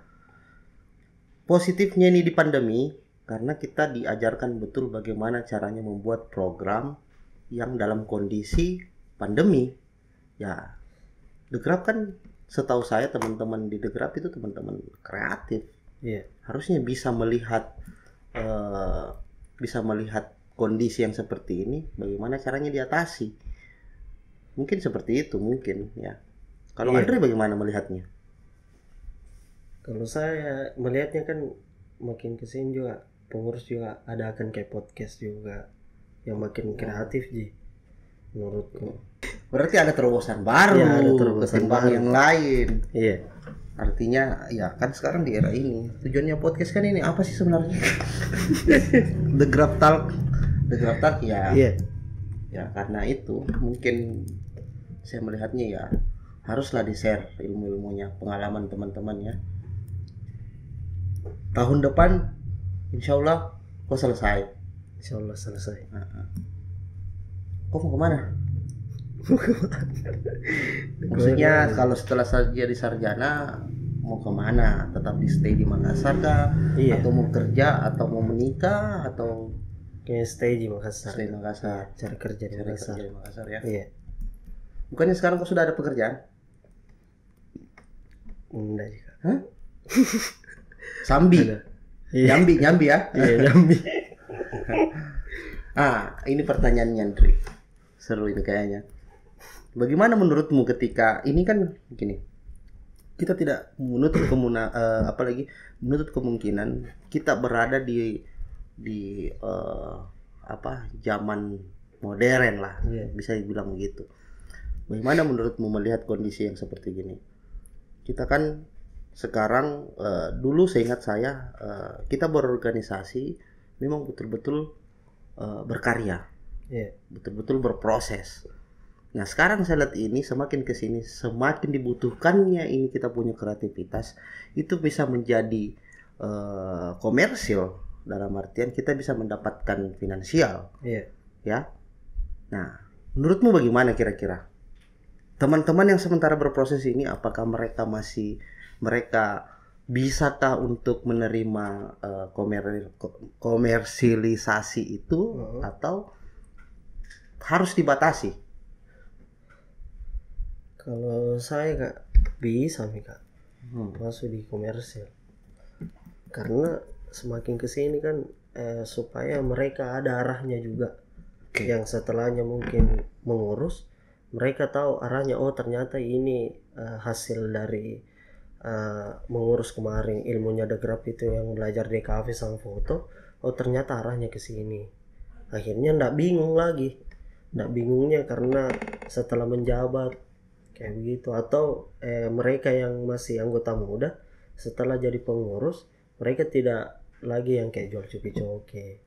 positifnya ini di pandemi karena kita diajarkan betul bagaimana caranya membuat program yang dalam kondisi pandemi. Ya, The Grab kan setahu saya teman-teman di The Grab itu teman-teman kreatif. Iya. Harusnya bisa melihat kondisi yang seperti ini, bagaimana caranya diatasi. Mungkin seperti itu mungkin ya. Kalau Andre bagaimana melihatnya? Kalau saya melihatnya kan makin kesini juga pengurus juga ada akan kayak podcast juga yang makin kreatif menurutku. Berarti ada terobosan baru, ya, ada terobosan baru yang lain. Iya. Artinya ya kan sekarang di era ini tujuannya podcast kan ini apa sih sebenarnya? The Grab Talk ya. Iya. Ya karena itu mungkin saya melihatnya ya haruslah di-share ilmu-ilmunya, pengalaman teman-teman ya. Tahun depan insya Allah kau selesai. Insya Allah selesai. Kau mau kemana? Maksudnya kalau setelah jadi sarjana mau kemana? Tetap di stay di Makassar kah? Iya. Atau mau kerja? Atau mau menikah? Atau kayak stay di Makassar? Stay di Makassar. Cari kerja di Makassar ya? Iya. Bukannya sekarang kau sudah ada pekerjaan? Enggak juga. Hah? Sambi? Iya. Nyambi ya? Iya, Nyambi. Ini pertanyaannya Andre. Seru ini kayaknya. Bagaimana menurutmu ketika ini kan gini, kita tidak menutup kemungkinan kita berada di zaman modern lah, bisa dibilang begitu. Bagaimana menurutmu melihat kondisi yang seperti gini? Kita kan sekarang dulu seingat saya kita berorganisasi memang betul-betul berkarya, betul-betul berproses. Nah sekarang saya lihat ini semakin kesini semakin dibutuhkannya ini kita punya kreativitas itu bisa menjadi komersil dalam artian kita bisa mendapatkan finansial, ya. Nah menurutmu bagaimana kira-kira teman-teman yang sementara berproses ini, apakah mereka bisakah untuk menerima komersialisasi itu atau harus dibatasi? Kalau saya Kak bisa nih Kak masuk di komersil, karena semakin kesini kan supaya mereka ada arahnya juga, yang setelahnya mungkin mengurus mereka tahu arahnya, oh ternyata ini hasil dari mengurus kemarin ilmunya The Grab itu yang belajar di kafe sang foto, oh ternyata arahnya ke sini. Akhirnya ndak bingung lagi, ndak bingungnya karena setelah menjabat kayak begitu, atau mereka yang masih anggota muda setelah jadi pengurus mereka tidak lagi yang kayak jual coki-coki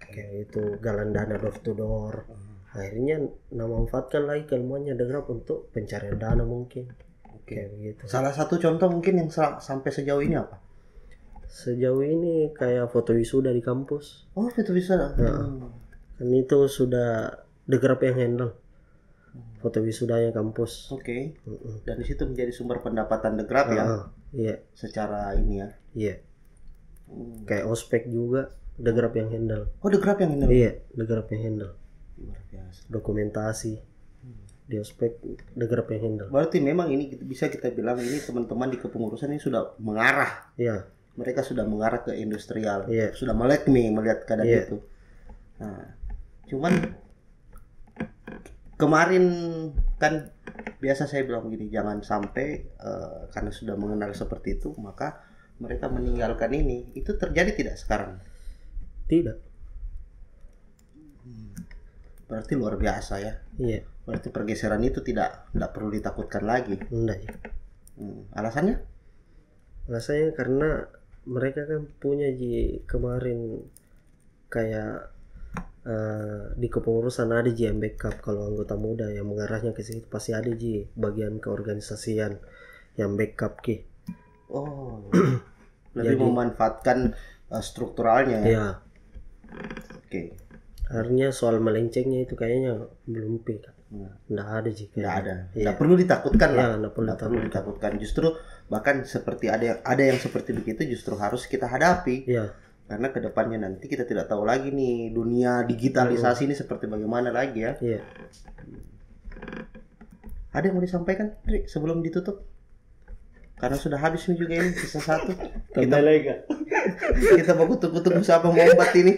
kayak itu, galang dana door to door. Akhirnya memanfaatkan lagi keilmuannya The Grab untuk pencarian dana mungkin. Kayak begitu. Salah satu contoh mungkin yang sampai sejauh ini apa? Sejauh ini kayak foto wisuda di kampus. Oh, foto wisuda. Kan itu sudah The Grab yang handle foto wisudanya kampus. Oke. Dan di situ menjadi sumber pendapatan The Grab ya. Iya. Secara ini ya. Iya. Kayak ospek juga The Grab yang handle. Oh, The Grab yang handle. Iya, The Grab yang handle. Luar biasa. Dokumentasi di ospek The Grab yang handle. Berarti memang ini bisa kita bilang ini teman-teman di kepengurusan ini sudah mengarah. Iya. Mereka sudah mengarah ke industrial. Iya. Sudah melek nih melihat keadaan itu. Nah, cuman kemarin kan biasa saya bilang begini, jangan sampai karena sudah mengenal seperti itu maka mereka meninggalkan ini. Itu terjadi tidak sekarang? Tidak. Berarti luar biasa ya. Iya. Berarti pergeseran itu tidak perlu ditakutkan lagi. Enggak ya. Alasannya? Alasannya karena mereka kan punya kemarin kayak di kepengurusan ada yang backup. Kalau anggota muda yang mengarahnya ke situ pasti ada bagian keorganisasian yang backup ki. Oh. Lebih memanfaatkan strukturalnya ya. Iya. Oke. Artinya soal melencengnya itu kayaknya belum kan. Nggak ada sih. Nggak ada. Iya. Nggak perlu ditakutkan lah. Ya, nggak perlu ditakutkan. Justru bahkan seperti ada yang seperti begitu justru harus kita hadapi. Iya. Karena kedepannya nanti kita tidak tahu lagi nih dunia digitalisasi ini seperti bagaimana lagi ya. Iya. Ada yang mau disampaikan, Tri, sebelum ditutup? Karena sudah habis nih juga ini sisa 1. Kita mau tunggu siapa mau obat ini.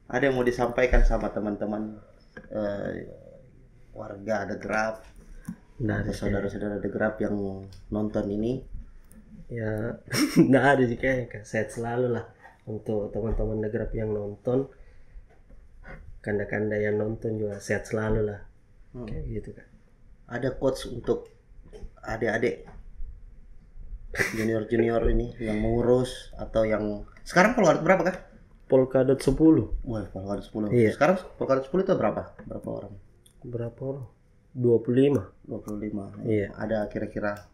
Ada yang mau disampaikan sama teman-teman warga The Grab, saudara-saudara The Grab yang nonton ini? Ya, nggak ada sih kayaknya. Sehat selalu lah untuk teman-teman The Grab yang nonton, kanda-kanda yang nonton juga sehat selalu lah. Kayak gitu kan. Ada quotes untuk adik-adik junior ini yang mengurus atau yang sekarang Polkadot berapa kan? Polkadot 10. Wah, Polkadot 10. Iya. Sekarang Polkadot 10 itu berapa? Berapa orang? Berapa orang? 25. 25. Iya. Ada kira-kira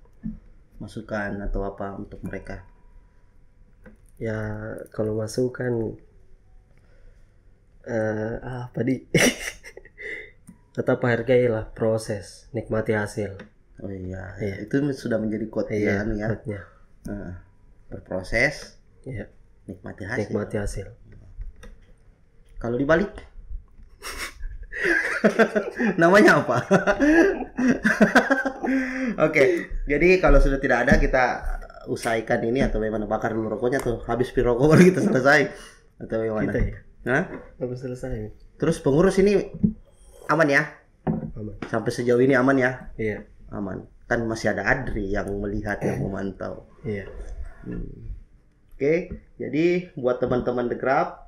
masukan atau apa untuk mereka? Ya, kalau masukan apa di tetap hargailah proses, nikmati hasil. Oh iya. Itu sudah menjadi quote ya. Berproses, iya. Nikmati hasil. Nikmati hasil. Kalau dibalik namanya apa? Oke, jadi kalau sudah tidak ada kita usaikan ini atau bagaimana, bakar dulu rokoknya tuh, habis rokok baru kita selesai atau bagaimana? Kita ya. Hah? Habis selesai. Terus pengurus ini aman ya? Aman. Sampai sejauh ini aman ya? Iya. Aman. Kan masih ada Adri yang melihat, yang memantau. Iya. Oke, jadi buat teman-teman The Grab,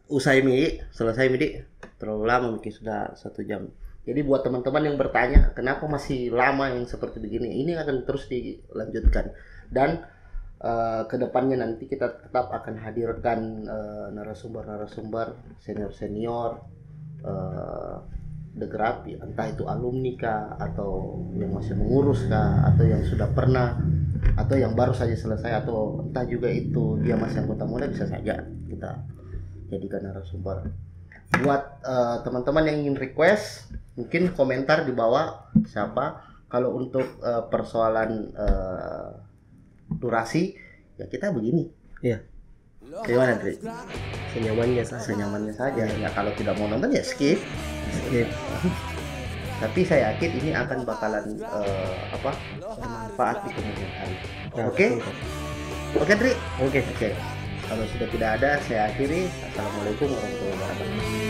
selesai midi, terlalu lama mungkin sudah 1 jam. Jadi buat teman-teman yang bertanya kenapa masih lama yang seperti begini, ini akan terus dilanjutkan dan kedepannya nanti kita tetap akan hadirkan narasumber senior The Grab, entah itu alumni kah, atau yang masih mengurus kah, atau yang sudah pernah, atau yang baru saja selesai, atau entah juga itu dia masih anggota muda, bisa saja kita jadikan narasumber. Buat teman-teman yang ingin request, mungkin komentar di bawah siapa. Kalau untuk persoalan durasi, ya kita begini. Iya. Gimana, Dri? Senyamannya saja. Ya kalau tidak mau nonton ya skip. Tapi saya yakin ini akan bakalan bermanfaat di kemudian hari. Oke, Dri. Oke. Kalau sudah tidak ada, saya akhiri. Assalamualaikum warahmatullahi wabarakatuh.